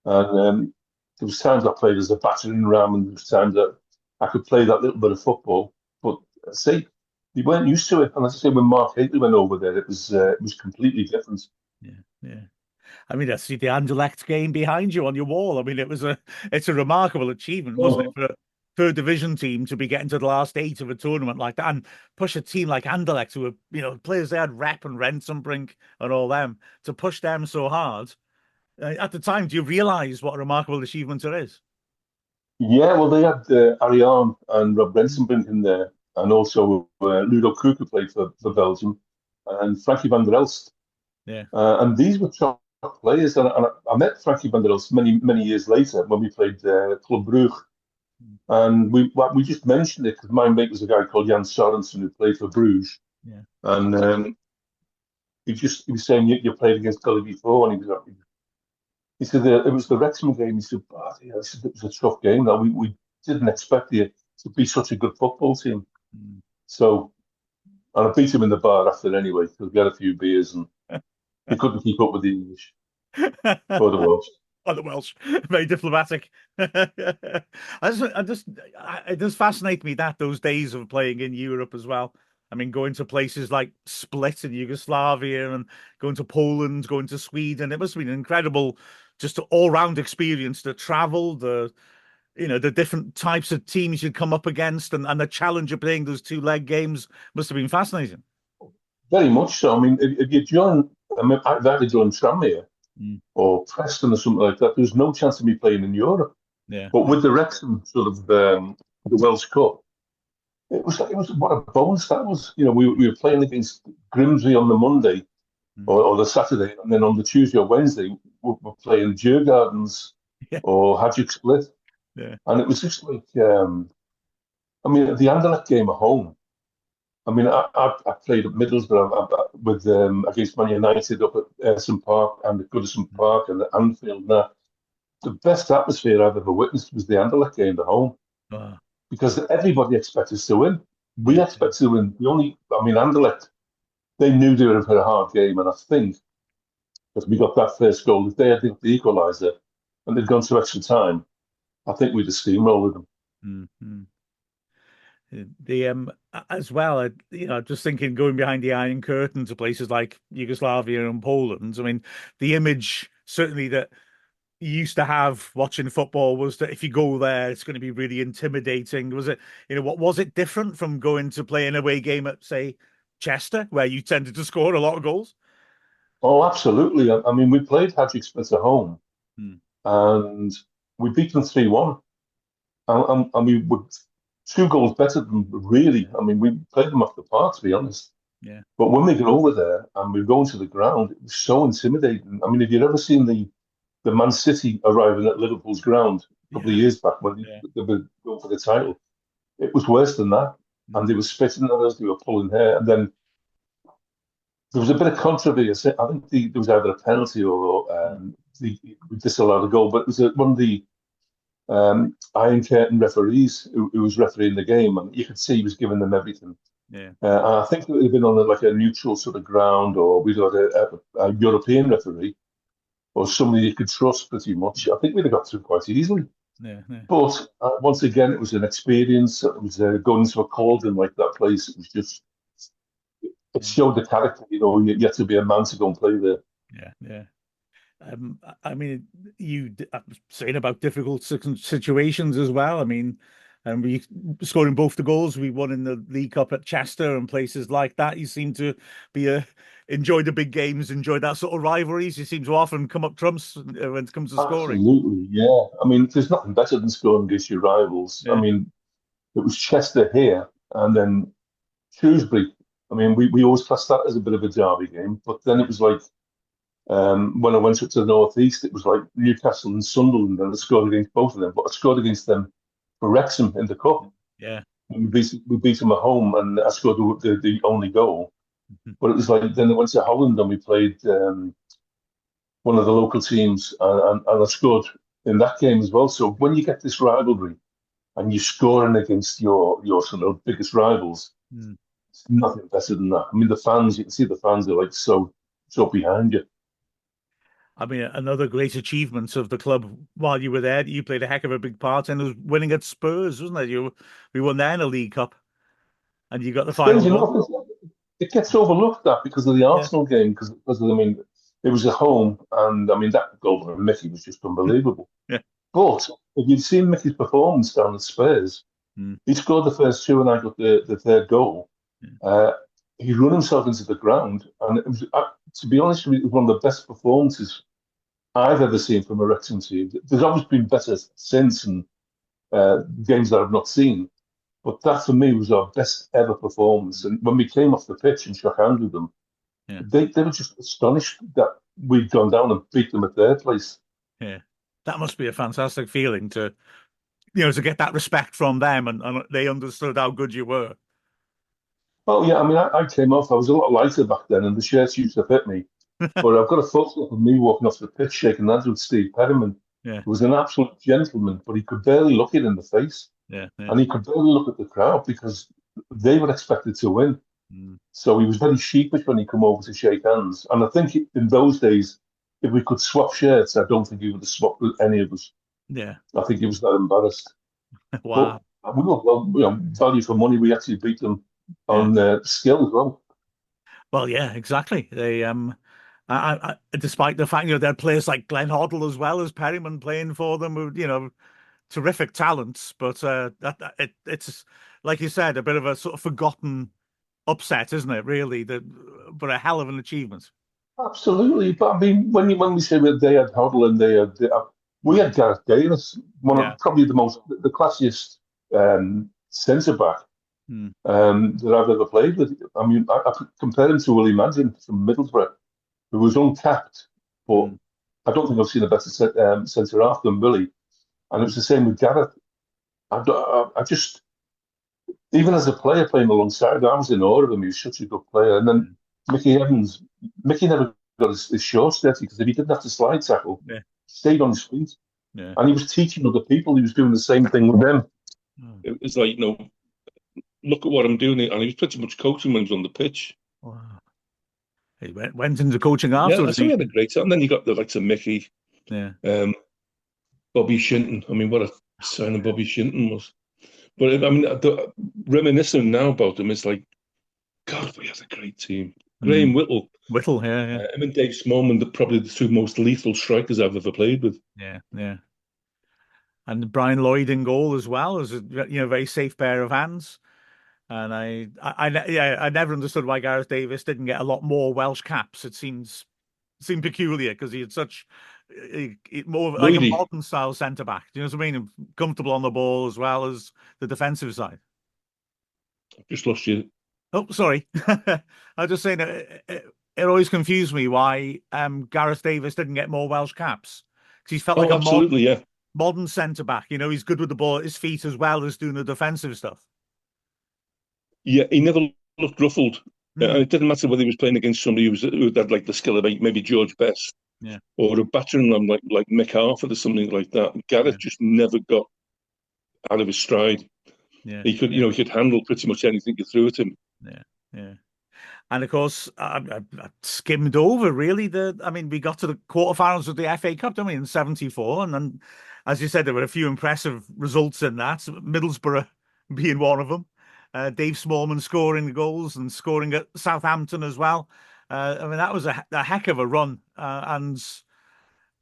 D: And there was times I played as a battering ram, and there was times that I could play that little bit of football. But see, they weren't used to it. And as I say, when Mark Hateley went over there, it was completely different.
B: Yeah. I mean, I see the Anderlecht game behind you on your wall. I mean, it's a remarkable achievement, wasn't it, for a third division team to be getting to the last 8 of a tournament like that and push a team like Anderlecht, who were, players they had Rep and Rensenbrink and all them, to push them so hard. At the time, do you realise what a remarkable achievement it is?
D: Yeah, well, they had Ariane and Rob Rensenbrink in there, and also Ludo Krook, who played for Belgium, and Frankie van der Elst.
B: Yeah.
D: And these were top players. And I met Frankie van der Elst many years later when we played Club Brugge. And we just mentioned it because my mate was a guy called Jan Sorensen who played for Bruges.
B: Yeah.
D: And he was saying, you played against Gully before, and he said it was the Wrexham game. He said, it was a tough game. Now we didn't expect you to be such a good football team. So, and I beat him in the bar after anyway because we had a few beers and he couldn't keep up with the English or the Welsh.
B: Or the Welsh, very diplomatic. It does fascinate me that those days of playing in Europe as well. I mean, going to places like Split in Yugoslavia and going to Poland, going to Sweden. It must have been an incredible, just an all-round experience to travel, the different types of teams you'd come up against and the challenge of playing those 2-leg games must have been fascinating.
D: Very much so. I mean, if you join, I've either joined Tranmere or Preston or something like that, there's no chance of me playing in Europe.
B: Yeah.
D: But with the Wrexham sort of the Welsh Cup, it was what a bonus that was. We were playing against Grimsby on the Monday or the Saturday, and then on the Tuesday or Wednesday we're playing Djurgårdens or Hajduk Split.
B: Yeah.
D: And it was just like I mean, the Anderlecht game at home. I mean, I played at Middlesbrough with against Man United up at Ayresome Park and at Goodison Park and at Anfield. And that. The best atmosphere I've ever witnessed was the Anderlecht game at home
B: Wow.
D: because everybody expected us to win. We
B: Yeah.
D: expected to win. Anderlecht, they knew they were in for a hard game, and I think because we got that first goal, if they had the equaliser and they'd gone to extra time, I think we'd have steamrolled them.
B: Mm-hmm. The as well, just thinking going behind the Iron Curtain to places like Yugoslavia and Poland. I mean, the image certainly that you used to have watching football was that if you go there, it's going to be really intimidating. Was it, what was it different from going to play an away game at, say, Chester, where you tended to score a lot of goals?
D: Oh, absolutely. I mean, we played Hadrick Smith at home, and we beat them 3-1. And we were 2 goals better than really. I mean, we played them off the park, to be honest.
B: Yeah.
D: But when we got over there and we were going to the ground, it was so intimidating. I mean, if you'd ever seen the Man City arriving at Liverpool's ground a couple of years back when they were going for the title, it was worse than that. And they were spitting at us, they were pulling hair. And then there was a bit of controversy. I think there was either a penalty or we disallowed a goal, but it was one of the Iron Curtain referees who was refereeing the game, and you could see he was giving them everything.
B: Yeah.
D: And I think it would have been on a neutral sort of ground, or we'd got a European referee, or somebody you could trust pretty much. I think we'd have got through quite easily.
B: Yeah.
D: But once again, it was an experience. It was going into a cauldron like that place. It was just, it showed the character. You had to be a man to go and play there.
B: Yeah. I mean, you saying about difficult situations as well. I mean, and we scoring both the goals. We won in the League Cup at Chester and places like that. You seem to be enjoy the big games, enjoy that sort of rivalries. You seem to often come up trumps when it comes to scoring.
D: Absolutely, yeah. I mean, there's nothing better than scoring against your rivals.
B: Yeah.
D: I mean, it was Chester here and then Shrewsbury. I mean, we always classed that as a bit of a derby game, but then it was like when I went up to the northeast, it was like Newcastle and Sunderland, and I scored against both of them. But I scored against them for Wrexham in the cup.
B: Yeah,
D: we beat them at home, and I scored the only goal. But it was like then I went to Holland and we played one of the local teams, and I scored in that game as well. So when you get this rivalry and you're scoring against your sort of biggest rivals, it's nothing better than that. I mean, the fans, you can see the fans are like so behind you.
B: I mean, another great achievement of the club while you were there, you played a heck of a big part in, was winning at Spurs, wasn't it? We won there in a League Cup, and you got the final goal.
D: It gets overlooked that because of the Arsenal game, because I mean, it was at home, and I mean that goal from Mickey was just unbelievable.
B: Yeah.
D: But if you'd seen Mickey's performance down at Spurs, he scored the first 2, and I got the third goal. He run himself into the ground, and it was, to be honest with you, it was one of the best performances I've ever seen from a Wrexham team. There's obviously been better since, and games that I've not seen, but that for me was our best ever performance. And when we came off the pitch and shook hands with them, they were just astonished that we'd gone down and beat them at their place.
B: Yeah, that must be a fantastic feeling to get that respect from them, and they understood how good you were.
D: Well, yeah, I mean, I came off, I was a lot lighter back then, and the shirts used to fit me. But I've got a photo of me walking off the pitch shaking hands with Steve Perryman.
B: Yeah.
D: He was an absolute gentleman, but he could barely look it in the face.
B: Yeah.
D: And he could barely look at the crowd because they were expected to win. So he was very sheepish when he came over to shake hands. And I think in those days, if we could swap shirts, I don't think he would have swapped with any of us.
B: Yeah.
D: I think he was that embarrassed.
B: Wow.
D: But we were, value for money, we actually beat them on skill as well.
B: Well, yeah, exactly. They despite the fact they had players like Glenn Hoddle as well as Perryman playing for them, who terrific talents, but it's like you said, a bit of a sort of forgotten upset, isn't it? Really, but a hell of an achievement.
D: Absolutely, but I mean, when we say that they had Hoddle and we had Gareth Davis, probably the classiest centre back that I've ever played with. I mean, I could compare him to Willie Madden from Middlesbrough, who was uncapped, but I don't think I've seen a better centre half than Willie. And it was the same with Gareth. even as a player playing alongside, I was in awe of him. He was such a good player. And then Mickey never got his shorts dirty because if he didn't have to slide tackle,
B: Yeah.
D: he stayed on his feet.
B: Yeah.
D: And he was teaching other people. He was doing the same thing with them.
E: It was like, look at what I'm doing. And he was pretty much coaching when he was on the pitch.
B: Wow. He went into coaching
E: Yeah,
B: afterwards.
E: so he had a great time. And then you got the likes of Mickey,
B: Yeah.
E: Bobby Shinton. I mean, what a signing Bobby Shinton was. But I mean, reminiscing now about him, it's like, God, we had a great team. Graham Whittle.
B: Whittle, yeah.
E: Him and Dave Smallman, probably the two most lethal strikers I've ever played with.
B: Yeah. And Brian Lloyd in goal as well, as a very safe pair of hands. And I never understood why Gareth Davies didn't get a lot more Welsh caps. It seemed peculiar because he had such more like a modern style centre back. Do you know what I mean? Comfortable on the ball as well as the defensive side.
E: I've just lost you.
B: Oh, sorry. I was just saying it always confused me why Gareth Davies didn't get more Welsh caps because he felt like a modern centre back. He's good with the ball at his feet as well as doing the defensive stuff.
E: Yeah, he never looked ruffled. And it didn't matter whether he was playing against somebody who had like the skill of maybe George Best, or a battering ram like Mick Harford or something like that. Gareth just never got out of his stride.
B: Yeah,
E: he could handle pretty much anything you threw at him.
B: Yeah. And of course, I skimmed over really. We got to the quarterfinals of the FA Cup, didn't we, in '74, and then, as you said, there were a few impressive results in that. Middlesbrough being one of them. Dave Smallman scoring the goals and scoring at Southampton as well. That was a heck of a run. And,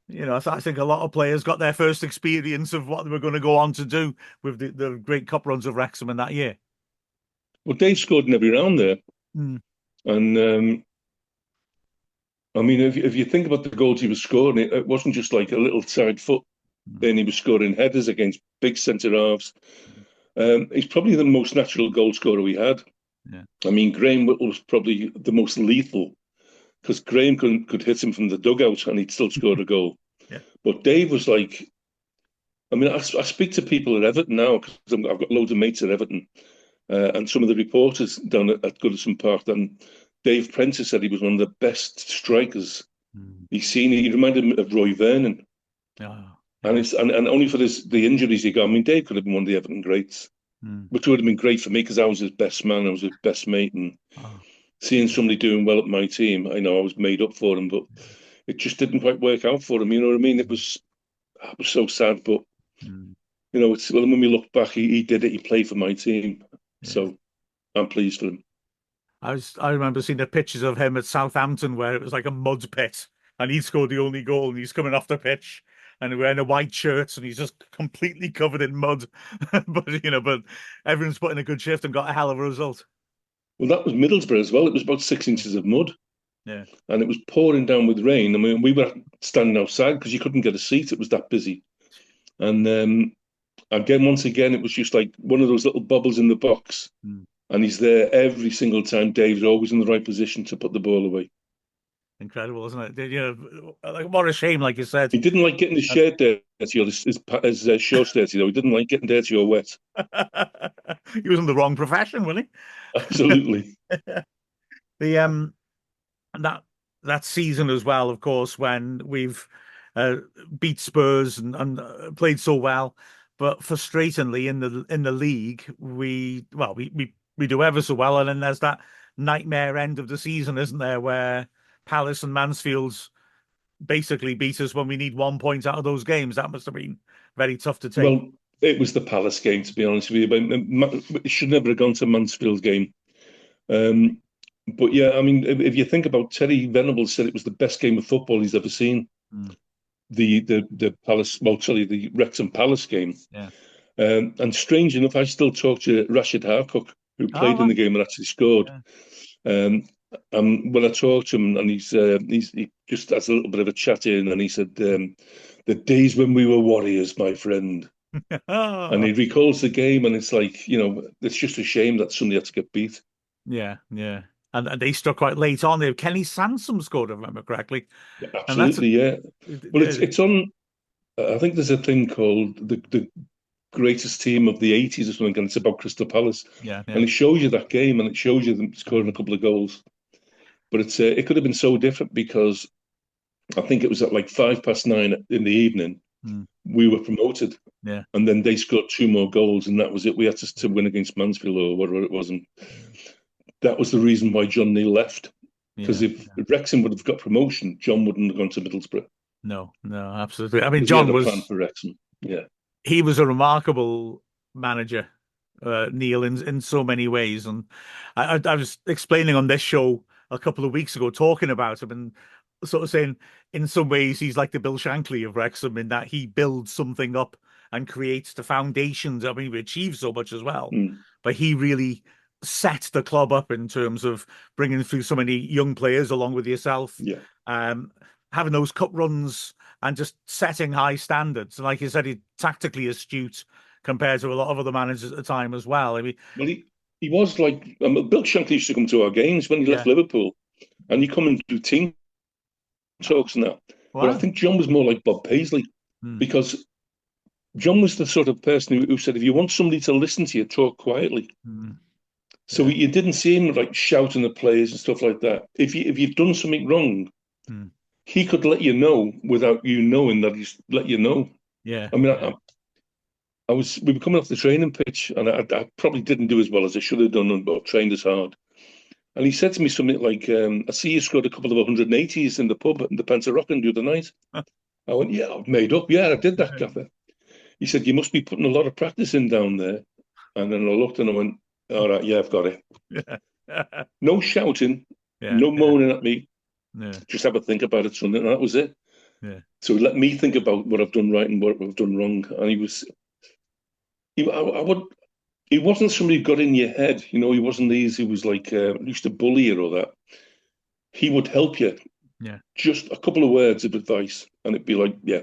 B: I think a lot of players got their first experience of what they were going to go on to do with the great cup runs of Wrexham in that year.
E: Well, Dave scored in every round there. And, if you think about the goals he was scoring, it wasn't just like a little side foot. Then he was scoring headers against big centre-halves. He's probably the most natural goal scorer we had. Yeah. Graham Whittle was probably the most lethal because Graham could hit him from the dugout and he'd still score a goal.
B: Yeah.
E: But Dave was like, I speak to people at Everton now because I've got loads of mates at Everton, and some of the reporters down at Goodison Park. And Dave Prentice said he was one of the best strikers he's seen. He reminded him of Roy Vernon.
B: Oh.
E: And only for the injuries he got. Dave could have been one of the Everton greats, which would have been great for me because I was his best man, I was his best mate, and seeing somebody doing well at my team, I was made up for him, but it just didn't quite work out for him. You know what I mean? It was so sad, but when we look back, he did it. He played for my team, so I'm pleased for him.
B: I remember seeing the pictures of him at Southampton where it was like a mud pit, and he scored the only goal, and he's coming off the pitch. And wearing a white shirt, and he's just completely covered in mud. but everyone's put in a good shift and got a hell of a result.
E: Well, that was Middlesbrough as well. It was about 6 inches of mud.
B: Yeah.
E: And it was pouring down with rain. We were standing outside because you couldn't get a seat. It was that busy. And once again, it was just like one of those little bubbles in the box. And he's there every single time. Dave's always in the right position to put the ball away.
B: Incredible, isn't it? What a shame, like you said.
E: He didn't like getting his shirt dirty or his shorts dirty, though. He didn't like getting dirty or wet.
B: He was in the wrong profession, wasn't he?
E: Absolutely.
B: That season as well, of course, when we've beat Spurs and played so well, but frustratingly in the league, we do ever so well, and then there's that nightmare end of the season, isn't there, where Palace and Mansfield's basically beat us when we need 1 point out of those games. That must have been very tough to take.
E: Well, it was the Palace game, to be honest with you. It should never have gone to Mansfield game. But yeah, if you think about Terry Venables said it was the best game of football he's ever seen. The Palace, the Wrexham Palace game.
B: Yeah.
E: And strange enough, I still talk to Rashid Harcook, who played in the game and actually scored. Yeah. And when I talked to him, and he just has a little bit of a chat in, and he said, "The days when we were warriors, my friend." And he recalls the game, and it's like, it's just a shame that somebody had to get beat.
B: Yeah. And they struck quite late on there. Kenny Sansom scored, if I remember correctly.
E: Yeah, absolutely, yeah. Well, it's on. I think there's a thing called the greatest team of the 80s or something, and it's about Crystal Palace.
B: Yeah.
E: And it shows you that game, and it shows you them scoring a couple of goals. But it could have been so different, because I think it was at like 9:05 in the evening, we were promoted.
B: Yeah.
E: And then they scored 2 more goals, and that was it. We had to win against Mansfield or whatever it was. And that was the reason why John Neal left. Because if Wrexham would have got promotion, John wouldn't have gone to Middlesbrough.
B: No, absolutely. I mean,
E: John was a plan for Wrexham. Yeah.
B: He was a remarkable manager, Neil, in so many ways. And I was explaining on this show a couple of weeks ago, talking about him and sort of saying, in some ways, he's like the Bill Shankly of Wrexham, in that he builds something up and creates the foundations. I mean, we achieved so much as well, but he really set the club up in terms of bringing through so many young players along with yourself.
E: Yeah.
B: Having those cup runs and just setting high standards. And like you said, he's tactically astute compared to a lot of other managers at the time as well. I mean,
E: well, he was like, Bill Shankly used to come to our games when he left Liverpool, and he come and do team talks and that. Wow. But I think John was more like Bob Paisley, because John was the sort of person who said, if you want somebody to listen to you, talk quietly. So you didn't see him like shouting at players and stuff like that. If you've done something wrong, he could let you know without you knowing that he's let you know.
B: Yeah.
E: I mean, we were coming off the training pitch, and I probably didn't do as well as I should have done, or trained as hard. And he said to me something like, I see you scored a couple of 180s in the pub in the Pentaroccan the other night. I went, yeah, I've made up. Yeah, I did that, Gaffer. He said, you must be putting a lot of practice in down there. And then I looked and I went, all right, yeah, I've got it. No shouting, no moaning at me. Just have a think about it, son. And that was it. So let me think about what I've done right and what I've done wrong. And he wasn't somebody who got in your head. You know, he wasn't these who was like, used to bully you or that. He would help you.
B: Yeah.
E: Just a couple of words of advice. And it'd be like, yeah.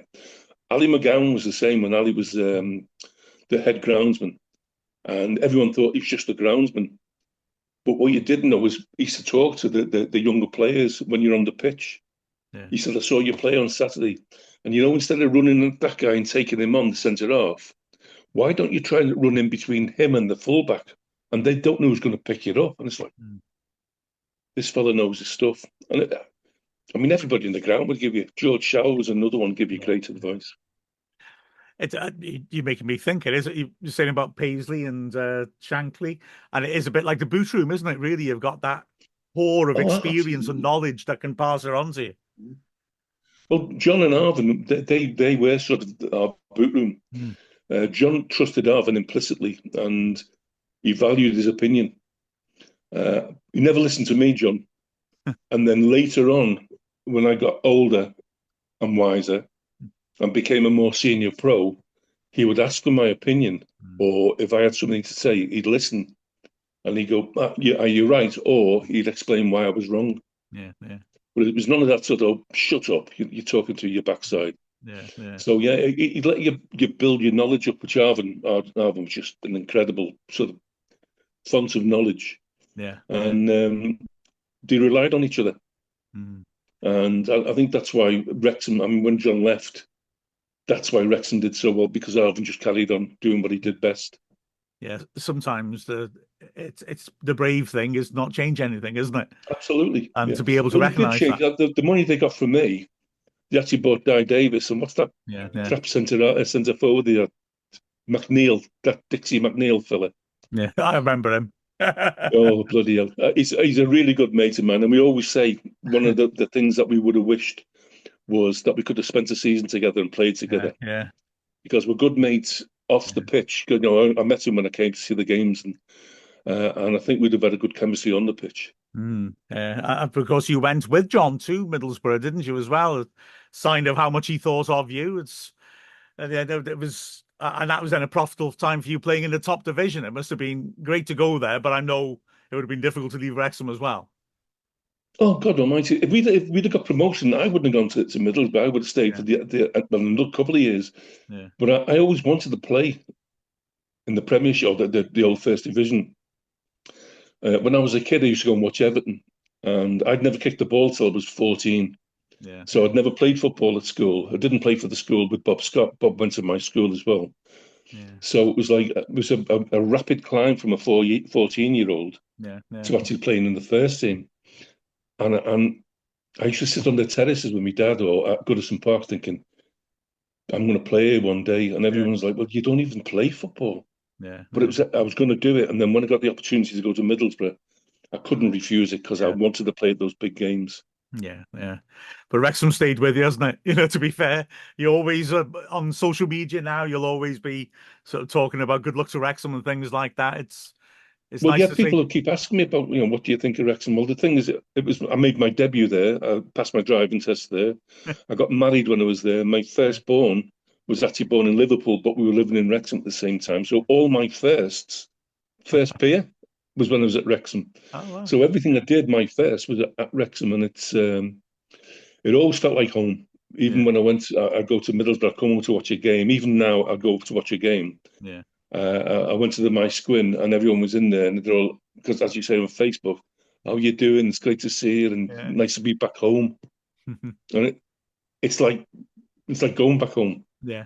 E: Ali McGowan was the same when Ali was the head groundsman. And everyone thought he was just a groundsman. But what you didn't know was he used to talk to the younger players when you're on the pitch. Yeah. He said, I saw you play on Saturday. And, you know, instead of running at that guy and taking him on the centre half, why don't you try and run in between him and the fullback? And they don't know who's going to pick it up. And it's like, this fella knows his stuff. And I mean, everybody in the ground would give you. George Shaw was another one, give you great advice.
B: You're making me think. It is. You're saying about Paisley and Shankly, and it is a bit like the boot room, isn't it? Really, you've got that core of experience and knowledge that can pass it on to you.
E: Well, John and Arvin, they were sort of our boot room. John trusted Arvin implicitly, and he valued his opinion. He never listened to me, John. And then later on, when I got older and wiser and became a more senior pro, he would ask for my opinion, or if I had something to say, he'd listen, and he'd go, yeah, are you right? Or he'd explain why I was wrong.
B: Yeah.
E: But it was none of that sort of, shut up, you're talking to your backside.
B: Yeah.
E: So, yeah, he'd let you build your knowledge up, which Arvin was just an incredible sort of font of knowledge.
B: Yeah.
E: And they relied on each other. And I think that's why Wrexham, I mean, when John left, that's why Wrexham did so well, because Arvin just carried on doing what he did best. Yeah,
B: sometimes it's the brave thing is not change anything, isn't it?
E: Absolutely.
B: And to be able to recognise that.
E: The money they got from me, they actually bought Di Davis, and what's that crap centre forward there? McNeil, that Dixie McNeil fella.
B: Yeah, I remember him.
E: Oh, bloody hell. He's a really good mate of mine. And we always say one of the things that we would have wished was that we could have spent a season together and played together.
B: Yeah.
E: Because we're good mates off the pitch. You know, I met him when I came to see the games, and I think we'd have had a good chemistry on the pitch.
B: Of course, you went with John to Middlesbrough, didn't you, as well? A sign of how much he thought of you. It was... and that was then a profitable time for you playing in the top division. It must have been great to go there, but I know it would have been difficult to leave Wrexham as well.
E: Oh, God almighty. If we'd have got promotion, I wouldn't have gone to Middlesbrough. I would have stayed for another couple of years.
B: Yeah.
E: But I always wanted to play in the Premiership, or the old First Division. When I was a kid, I used to go and watch Everton. And I'd never kicked the ball till I was 14.
B: Yeah.
E: So I'd never played football at school. I didn't play for the school with Bob Scott. Bob went to my school as well. So it was a rapid climb from a 14-year-old to actually playing in the first team. And I used to sit on the terraces with my dad or at Goodison Park thinking, I'm going to play here one day. And everyone's like, well, you don't even play football. But I was going to do it. And then when I got the opportunity to go to Middlesbrough, I couldn't refuse it because I wanted to play those big games.
B: Yeah. But Wrexham stayed with you, hasn't it? You know, to be fair, you always on social media now, you'll always be sort of talking about good luck to Wrexham and things like that. It's
E: well,
B: nice
E: yeah,
B: to
E: people
B: see.
E: will keep asking me about, what do you think of Wrexham? Well, the thing is, I made my debut there. I passed my driving test there. I got married when I was there. My firstborn was actually born in Liverpool, but we were living in Wrexham at the same time. So all my first peer was when I was at Wrexham.
B: Oh, wow.
E: So everything I did, my first was at Wrexham, and it always felt like home. Even when I'd go to Middlesbrough, I'd come home to watch a game. Even now, I'd go to watch a game.
B: Yeah.
E: I went to the My Squin, and everyone was in there, and they're all, because as you say on Facebook, how you doing? It's great to see you, and nice to be back home. And it's like going back home.
B: Yeah.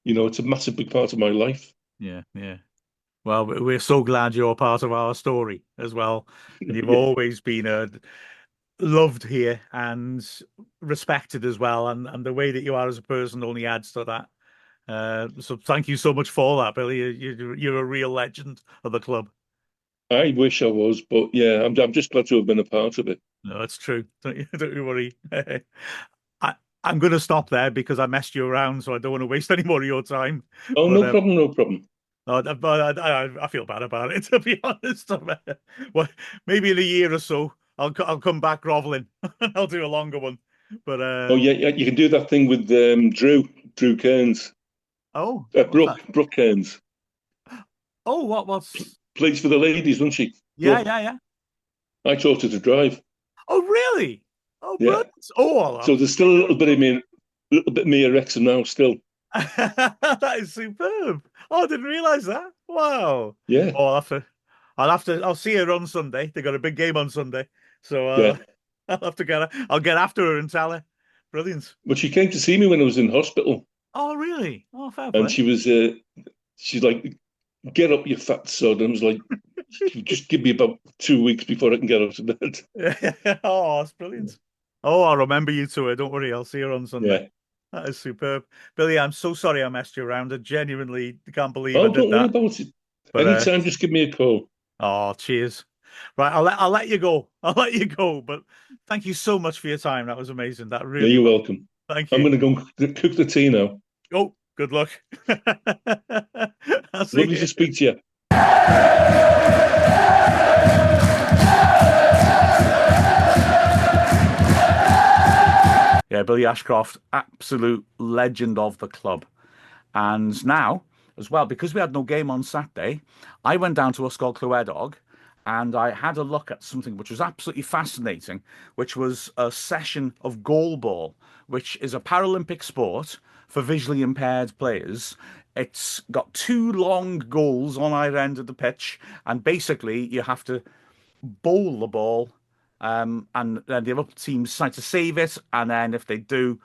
E: It's a massive big part of my life.
B: Yeah. Well, we're so glad you're part of our story as well. You've always been loved here and respected as well, and the way that you are as a person only adds to that. So thank you so much for that, Billy. You're a real legend of the club.
E: I wish I was, but yeah, I'm just glad to have been a part of it.
B: No, it's true. Don't you worry. I'm going to stop there because I messed you around, so I don't want to waste any more of your time.
E: Oh, no problem, no problem.
B: I feel bad about it, to be honest. Well, maybe in a year or so, I'll come back groveling and I'll do a longer one. But
E: oh yeah, you can do that thing with Drew Kearns.
B: Oh,
E: Brooke Kearns.
B: Oh, what's
E: plays for the ladies, doesn't she?
B: Yeah.
E: I taught her to drive.
B: Oh, really? Oh,
E: yeah.
B: Oh,
E: so there's still a little bit of me at Wrexham now still.
B: That is superb. Oh, I didn't realise that. Wow.
E: Yeah.
B: Oh, I'll see her on Sunday. They got a big game on Sunday, so I'll have to I'll get after her and tell her. Brilliant.
E: But she came to see me when I was in hospital.
B: Oh, really? Oh, fair play.
E: And she's like, "Get up, you fat sod." And I was like, "Just give me about 2 weeks before I can get out of bed."
B: Oh, that's brilliant. Oh, I'll remember you to her. Don't worry, I'll see her on Sunday. Yeah. That is superb. Billy, I'm so sorry I messed you around. I genuinely can't believe I did that.
E: Don't worry about it. But, anytime, just give me a call.
B: Oh, cheers. Right, I'll let you go. But thank you so much for your time. That was amazing. That really.
E: You're welcome.
B: Thank you.
E: I'm going to go cook the tea now.
B: Oh, good luck.
E: Lovely to speak to you.
B: Yeah, Billy Ashcroft, absolute legend of the club. And now, as well, because we had no game on Saturday, I went down to Ysgol Clywedog and I had a look at something which was absolutely fascinating, which was a session of goalball, which is a Paralympic sport for visually impaired players. It's got 2 long goals on either end of the pitch, and basically you have to bowl the ball, and then the other teams try to save it, and then if they do,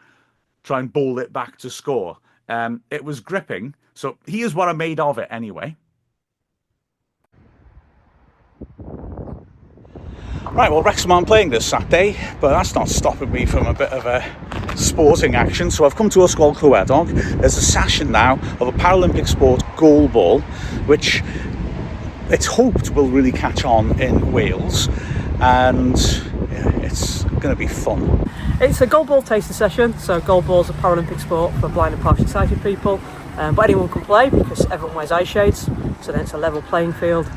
B: try and bowl it back to score. It was gripping, so here's what I made of it anyway. Right, well, Wrexham aren't playing this Saturday, but that's not stopping me from a bit of a sporting action. So I've come to Ysgol Clywedog. There's a session now of a Paralympic sport, goalball, which it's hoped will really catch on in Wales, and it's going to be fun.
F: It's a goalball tasting session. So goalball is a Paralympic sport for blind and partially sighted people, but anyone can play because everyone wears eye shades, so then it's a level playing field.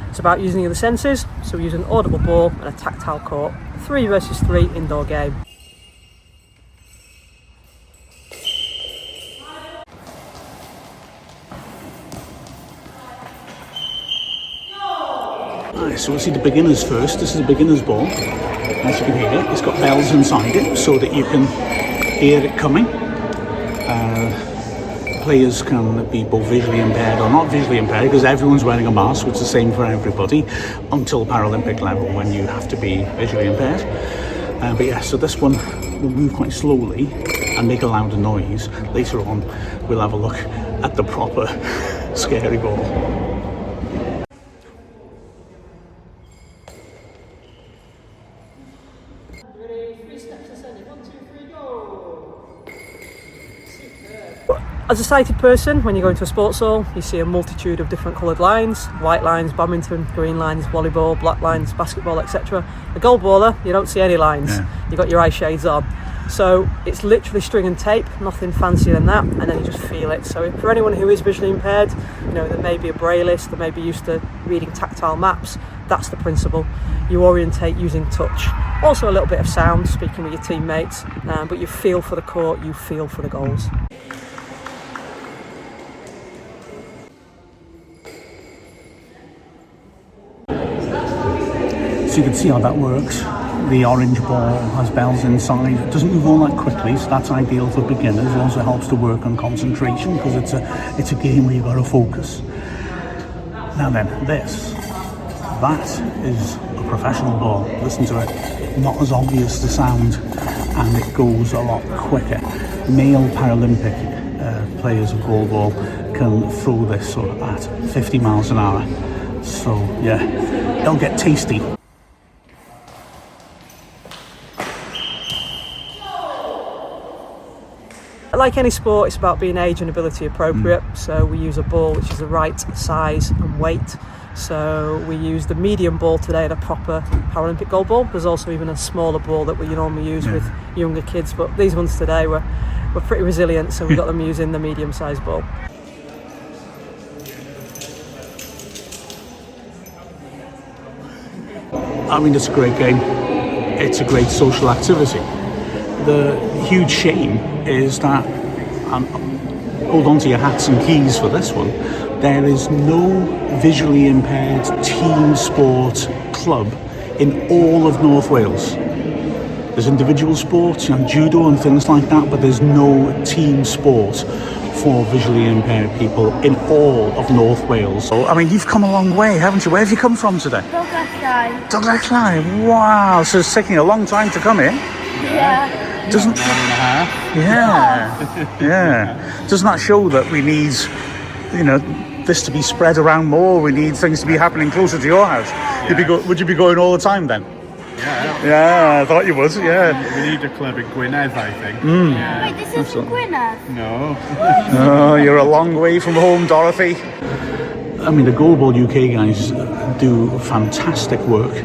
F: It's about using the senses, so we use an audible ball and a tactile court. 3 versus 3 indoor game.
B: Right, so we'll see the beginners first. This is a beginner's ball. As you can hear, it's got bells inside it so that you can hear it coming. Players can be both visually impaired or not visually impaired because everyone's wearing a mask, which is the same for everybody until Paralympic level when you have to be visually impaired. But yeah, so this one will move quite slowly
G: and make a louder noise, later on we'll have a look at the proper scary ball.
F: As a sighted person, when you go into a sports hall, you see a multitude of different coloured lines: white lines, badminton; green lines, volleyball; black lines, basketball, etc. A goalballer, you don't see any lines.
G: Yeah.
F: You've got your eye shades on. So it's literally string and tape, nothing fancier than that, and then you just feel it. So for anyone who is visually impaired, you know, that may be a brailleist, that may be used to reading tactile maps, that's the principle. You orientate using touch. Also a little bit of sound, speaking with your teammates, but you feel for the court, you feel for the goals.
G: So you can see how that works. The orange ball has bells inside. It doesn't move all that quickly, so that's ideal for beginners. It also helps to work on concentration because it's a game where you've got to focus. Now then, that is a professional ball. Listen to it. Not as obvious the sound, and it goes a lot quicker. Male Paralympic players of goalball can throw this sort of at 50 miles an hour. So yeah, they'll get tasty.
F: Like any sport, it's about being age and ability appropriate. So we use a ball which is the right size and weight. So we use the medium ball today, the proper Paralympic goal ball. There's also even a smaller ball that we normally use with younger kids, but these ones today were pretty resilient, so we got them using the medium sized ball.
G: I mean, it's a great game. It's a great social activity. The huge shame is that, hold on to your hats and keys for this one, there is no visually impaired team sport club in all of North Wales. There's individual sports, you know, judo and things like that, but there's no team sport for visually impaired people in all of North Wales. So, I mean, you've come a long way, haven't you? Where have you come from today? Douglas. Wow, so it's taking a long time to come here.
H: Yeah.
G: Doesn't Doesn't that show that we need, you know, this to be spread around more? We need things to be happening closer to your house.
I: Yeah.
G: Would you be going all the time then?
I: Yeah.
G: Yeah, I thought you would. Yeah.
I: We need a club in Gwynedd, I think.
G: Yeah.
H: Wait, this isn't Gwynedd?
I: No.
G: Oh, you're a long way from home, Dorothy. I mean, the Goalball UK guys do fantastic work,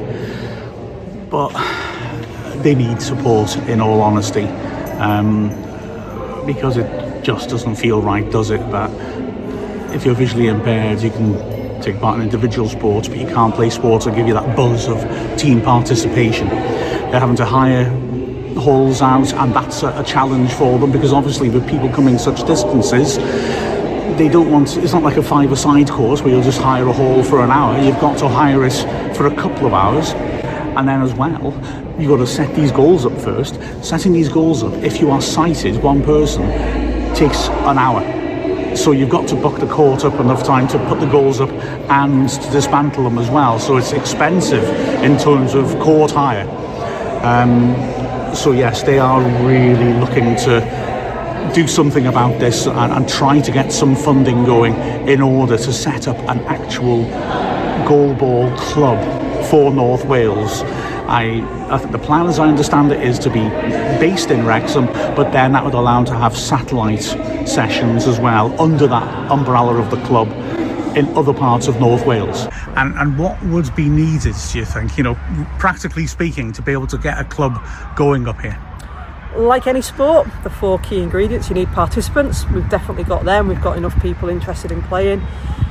G: but they need support, in all honesty, because it just doesn't feel right, does it, that if you're visually impaired you can take part in individual sports but you can't play sports that give you that buzz of team participation. They're having to hire halls out, and that's a challenge for them, because obviously with people coming such distances, they don't want, it's not like a five-a-side course where you'll just hire a hall for an hour. You've got to hire it for a couple of hours. And then as well, you've got to set these goals up first. Setting these goals up, if you are sighted, one person, takes an hour. So you've got to book the court up enough time to put the goals up and to dismantle them as well. So it's expensive in terms of court hire. So yes, they are really looking to do something about this and try to get some funding going in order to set up an actual goalball club for North Wales. I think the plan, as I understand it, is to be based in Wrexham, but then that would allow them to have satellite sessions as well under that umbrella of the club in other parts of North Wales. And what would be needed, do you think, you know, practically speaking, to be able to get a club going up here?
F: Like any sport, the four key ingredients: you need participants. We've definitely got them. We've got enough people interested in playing.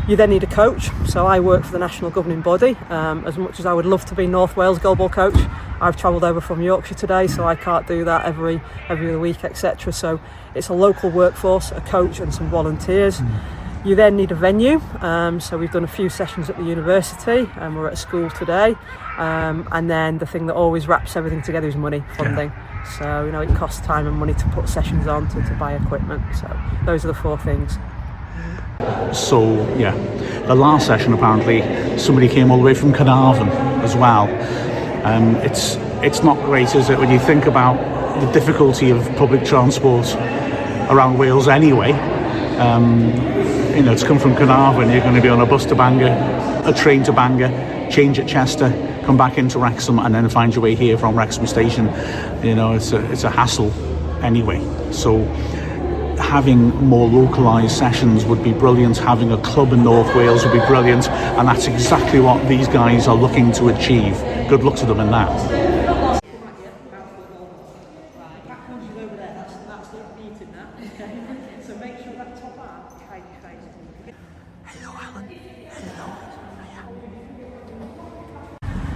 F: You then need a coach. So I work for the national governing body. As much as I would love to be North Wales goalball coach, I've travelled over from Yorkshire today, so I can't do that every other week, etc. So it's a local workforce, a coach and some volunteers. You then need a venue. So we've done a few sessions at the university, and we're at a school today. And then the thing that always wraps everything together is money, funding. So, you know, it costs time and money to put sessions on, to buy equipment. So those are the four things.
G: So, yeah, the last session, apparently, somebody came all the way from Cardiff as well. It's not great, is it, when you think about the difficulty of public transport around Wales anyway. To come from Carnarvon, you're going to be on a bus to Bangor, a train to Bangor, change at Chester, come back into Wrexham, and then find your way here from Wrexham Station. It's a hassle anyway. So having more localised sessions would be brilliant. Having a club in North Wales would be brilliant, and that's exactly what these guys are looking to achieve. Good luck to them in that.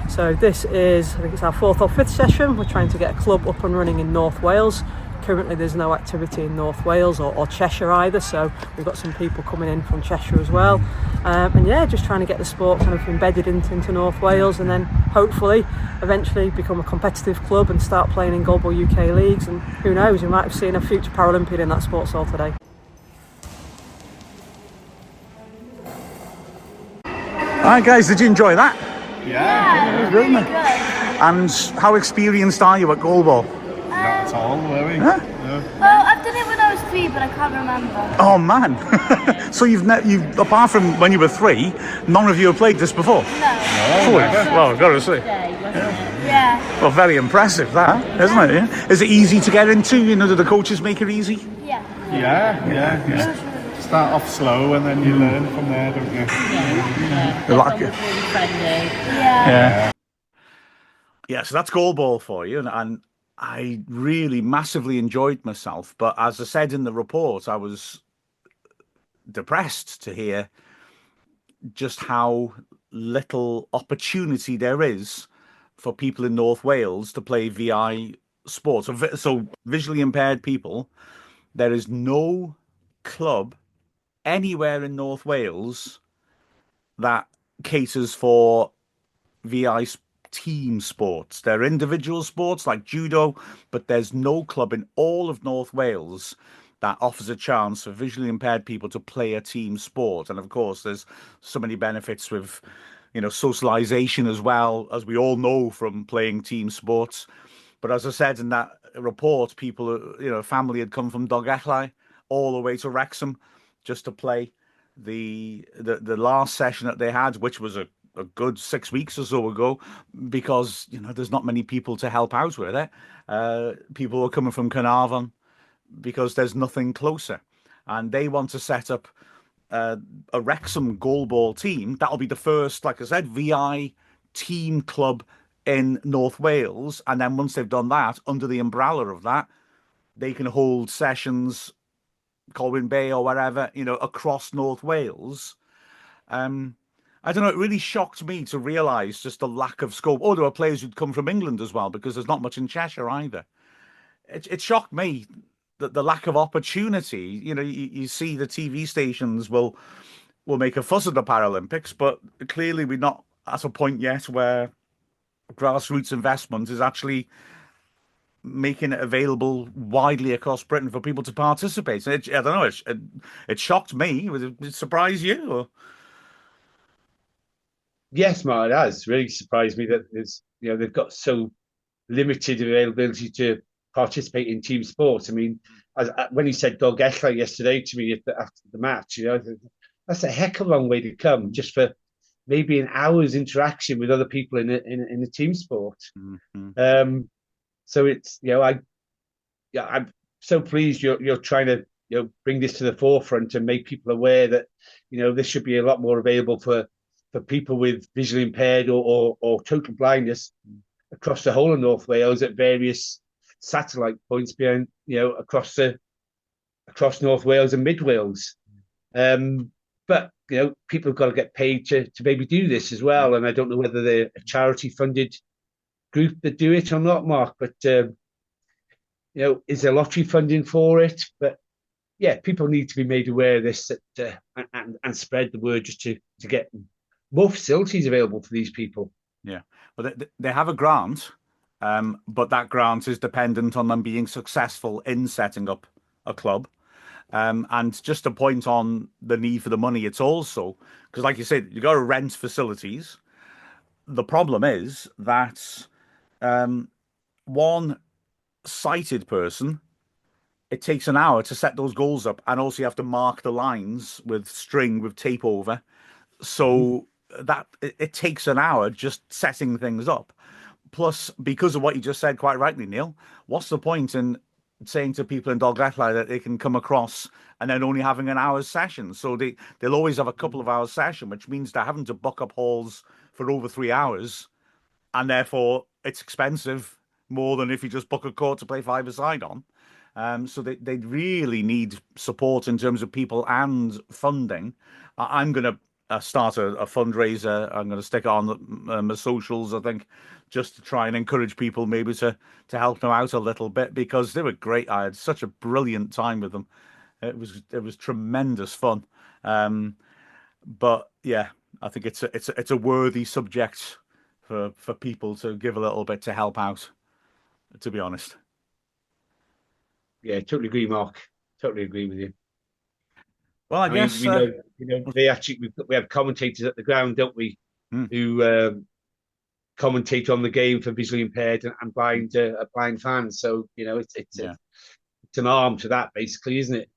F: So this is, I think it's our 4th or 5th session. We're trying to get a club up and running in North Wales. Currently there's no activity in North Wales or Cheshire either, so we've got some people coming in from Cheshire as well. And yeah, just trying to get the sport kind of embedded into North Wales, and then hopefully eventually become a competitive club and start playing in Goalball UK leagues. And who knows, we might have seen a future Paralympian in that sports hall today.
G: Alright guys, did you enjoy that?
H: Yeah, it was really good.
G: And how experienced are you at goalball?
I: Not at all, were we?
G: Huh?
I: No.
H: Well, I've done it when I was 3, but I can't remember.
G: Oh man! So you've apart from when you were 3, none of you have played this before?
H: No.
G: Well, I've got to say.
H: Yeah.
G: Well, very impressive that, isn't it? Yeah? Is it easy to get into? Do the coaches make it easy?
H: Yeah.
I: Yeah. Start off slow and then you learn from there, don't you?
J: Yeah.
G: Like
J: Everyone was really friendly.
H: Yeah.
G: Yeah, so that's goalball for you, and I really massively enjoyed myself. But as I said in the report, I was depressed to hear just how little opportunity there is for people in North Wales to play VI sports. So visually impaired people, there is no club anywhere in North Wales that caters for VI team sports. They're individual sports like judo, but there's no club in all of North Wales that offers a chance for visually impaired people to play a team sport. And of course, there's so many benefits with, socialization as well, as we all know from playing team sports. But as I said in that report, people, family had come from Dolgellau all the way to Wrexham just to play the last session that they had, which was a good 6 weeks or so ago, because there's not many people to help out with it. People are coming from Carnarvon because there's nothing closer, and they want to set up a Wrexham goalball team. That'll be the first, like I said, VI team club in North Wales, and then once they've done that, under the umbrella of that, they can hold sessions Colwyn Bay or wherever, across North Wales. I don't know, it really shocked me to realise just the lack of scope. Oh, there were players who'd come from England as well, because there's not much in Cheshire either. It shocked me that the lack of opportunity. You see the TV stations will make a fuss of the Paralympics, but clearly we're not at a point yet where grassroots investment is actually making it available widely across Britain for people to participate. I don't know, it shocked me. Did it surprise you? Or?
C: Yes, Mark, it has really surprised me that they've got so limited availability to participate in team sports. I mean, when he said Dolgellau yesterday to me after the match, that's a heck of a long way to come just for maybe an hour's interaction with other people in a team sport. Mm-hmm. So it's I'm so pleased you're trying to bring this to the forefront and make people aware that this should be a lot more available for people with visually impaired or total blindness across the whole of North Wales at various satellite points behind across North Wales and Mid Wales. But people have got to get paid to maybe do this as well, and I don't know whether they're a charity funded group that do it or not, Mark, but is there lottery funding for it? But yeah, people need to be made aware of this and spread the word just to get more facilities available for these people.
G: Yeah, well, they have a grant, but that grant is dependent on them being successful in setting up a club. And just to point on the need for the money, it's also because, like you said, you got to rent facilities. The problem is that one,
B: sighted person, it takes an hour to set those goals up, and also you have to mark the lines with string with tape over. So that it takes an hour just setting things up. Plus, because of what you just said, quite rightly, Neil, what's the point in saying to people in Dolgellau that they can come across and then only having an hour's session? So they'll always have a couple of hours session, which means they're having to book up halls for over 3 hours, and therefore it's expensive more than if you just book a court to play five-a-side on. So they really need support in terms of people and funding. I'm going to start a fundraiser. I'm going to stick it on my socials, I think, just to try and encourage people maybe to help them out a little bit, because they were great. I had such a brilliant time with them. It was tremendous fun. But yeah, I think it's a worthy subject for people to give a little bit to help out, to be honest.
C: Yeah, totally agree, Mark. Totally agree with you.
B: Well, I guess
C: we know we have commentators at the ground, don't we? Who commentate on the game for visually impaired and blind fans. So it's an arm to that, basically, isn't it?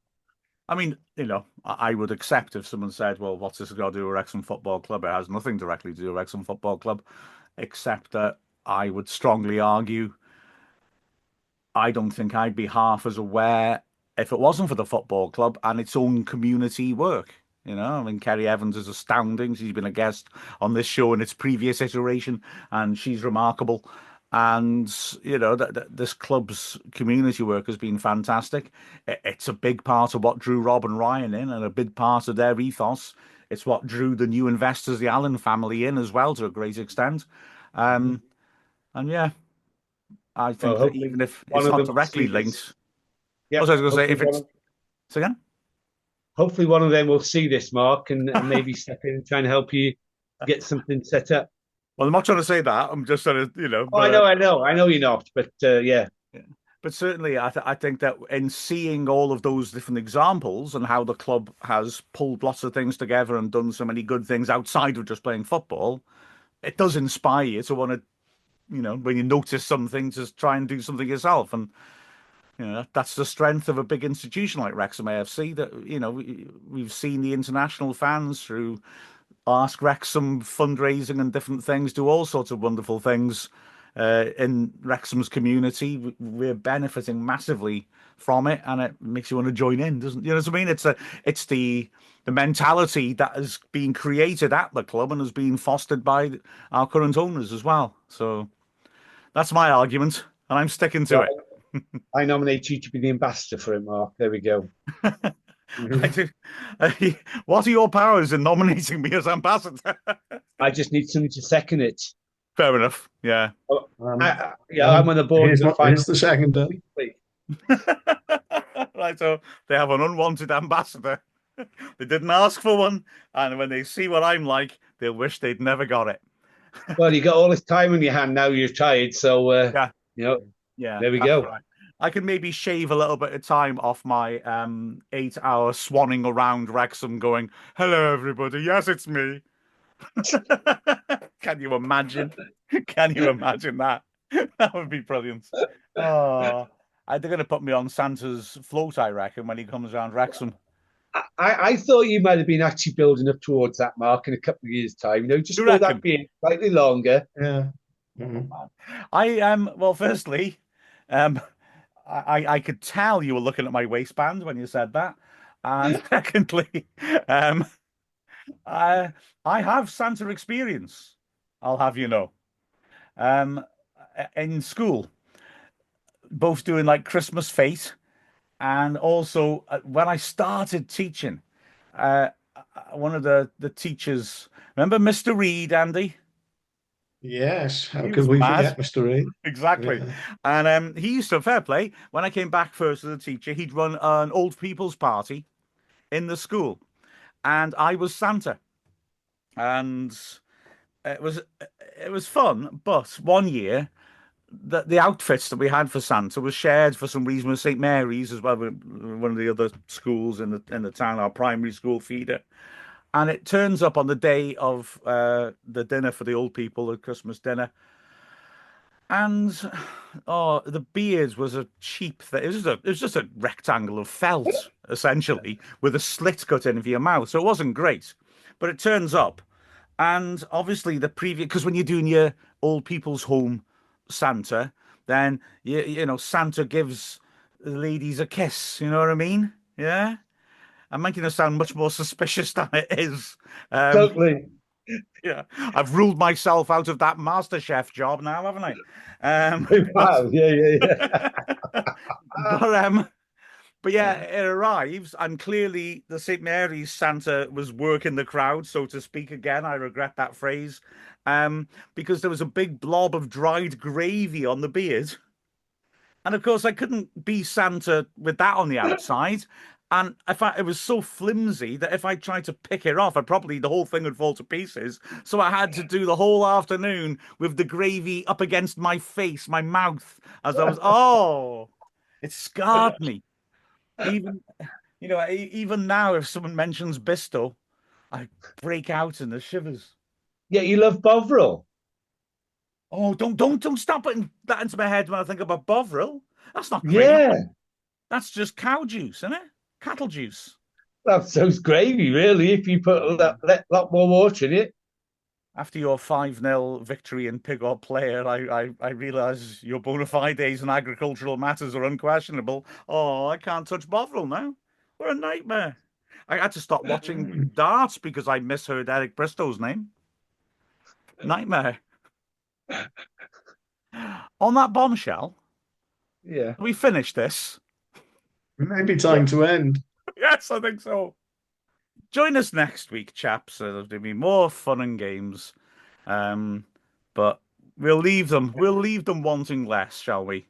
B: I mean, I would accept if someone said, "Well, what's this got to do with Wrexham Football Club?" It has nothing directly to do with Wrexham Football Club, except that I would strongly argue I don't think I'd be half as aware if it wasn't for the football club and its own community work. I mean, Kerry Evans is astounding. She's been a guest on this show in its previous iteration, and she's remarkable. And, this club's community work has been fantastic. It's a big part of what drew Rob and Ryan in, and a big part of their ethos. It's what drew the new investors, the Allen family, in as well, to a great extent. And yeah, I think that even if it's not directly linked, I was going to say, if it's again,
C: hopefully one of them will see this, Mark, and maybe step in and try and help you get something set up.
B: Well, I'm not trying to say that. I'm just trying to,
C: Oh, I know you're not, but yeah.
B: But certainly, I think that in seeing all of those different examples and how the club has pulled lots of things together and done so many good things outside of just playing football, it does inspire you to want to, when you notice something, to try and do something yourself. And that's the strength of a big institution like Wrexham AFC, that we've seen the international fans through Ask Wrexham fundraising and different things do all sorts of wonderful things in Wrexham's community. We're benefiting massively from it, and it makes you want to join in, doesn't? You know what I mean? It's the mentality that has been created at the club and has been fostered by our current owners as well. So that's my argument, and I'm sticking to it.
C: I nominate you to be the ambassador for it, Mark. There we go.
B: What are your powers in nominating me as ambassador?
C: I just need somebody to second it.
B: Fair enough. Yeah.
C: I'm on the board.
A: Here's the seconder.
B: Right, so they have an unwanted ambassador. They didn't ask for one, and when they see what I'm like, they'll wish they'd never got it.
C: Well, you got all this time in your hand now. You're tired, so
B: yeah.
C: There we go.
B: Right. I can maybe shave a little bit of time off my 8-hour swanning around Wrexham going, "Hello, everybody. Yes, it's me." Can you imagine? Can you imagine that? That would be brilliant. Oh, they're going to put me on Santa's float, I reckon, when he comes around Wrexham.
C: I thought you might have been actually building up towards that, Mark, in a couple of years' time. Just for that being slightly longer.
A: Yeah.
B: Mm-hmm. Well, firstly, I could tell you were looking at my waistband when you said that. And secondly, I have Santa experience, I'll have you know. In school, both doing like Christmas Fete, and also when I started teaching, one of the teachers, remember Mr. Reed, Andy?
A: Yes, how could we forget Mr. Reed?
B: Exactly. Yeah. And he used to, fair play, when I came back first as a teacher, he'd run an old people's party in the school, and I was Santa, and it was fun. But one year, the outfits that we had for Santa was shared for some reason with St. Mary's as well, one of the other schools in the town, our primary school feeder. And it turns up on the day of the dinner for the old people, the Christmas dinner. And the beard was a cheap thing. It was just a rectangle of felt, essentially, with a slit cut in for your mouth. So it wasn't great. But it turns up. And obviously because when you're doing your old people's home Santa, then you know Santa gives the ladies a kiss. You know what I mean? Yeah. I'm making it sound much more suspicious than it is.
C: Totally.
B: Yeah, I've ruled myself out of that MasterChef job now, haven't I?
C: Wow. Yeah.
B: But yeah, it arrives, and clearly the St. Mary's Santa was working the crowd, so to speak. Again, I regret that phrase, because there was a big blob of dried gravy on the beard. And of course, I couldn't be Santa with that on the outside. And it was so flimsy that if I tried to pick it off, the whole thing would fall to pieces. So I had to do the whole afternoon with the gravy up against my face, my mouth, as I was, it scarred me. Even now, if someone mentions Bisto, I break out in the shivers.
C: Yeah, you love Bovril.
B: Oh, don't stop putting that into my head when I think about Bovril. That's not gravy.
C: Yeah.
B: That's just cow juice, isn't it? Cattle juice.
C: That sounds gravy, really, if you put a lot more water in it.
B: After your 5-0 victory in Pig or Player, I realise your bona fides in agricultural matters are unquestionable. Oh, I can't touch Bovril now. What a nightmare. I had to stop watching darts because I misheard Eric Bristow's name. Nightmare. On that bombshell,
C: yeah,
B: we finished this.
A: It may be time to end.
B: Yes, I think so. Join us next week, chaps. There's going to be more fun and games. But we'll leave them wanting less, shall we?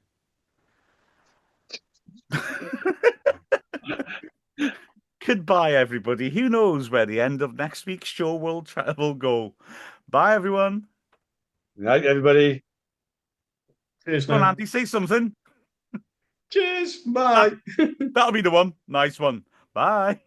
B: Goodbye, everybody. Who knows where the end of next week's show will go. Bye, everyone.
C: Good night, everybody.
A: Cheers,
B: Come on, Andy, say something.
A: Cheers. Bye.
B: That'll be the one. Nice one. Bye.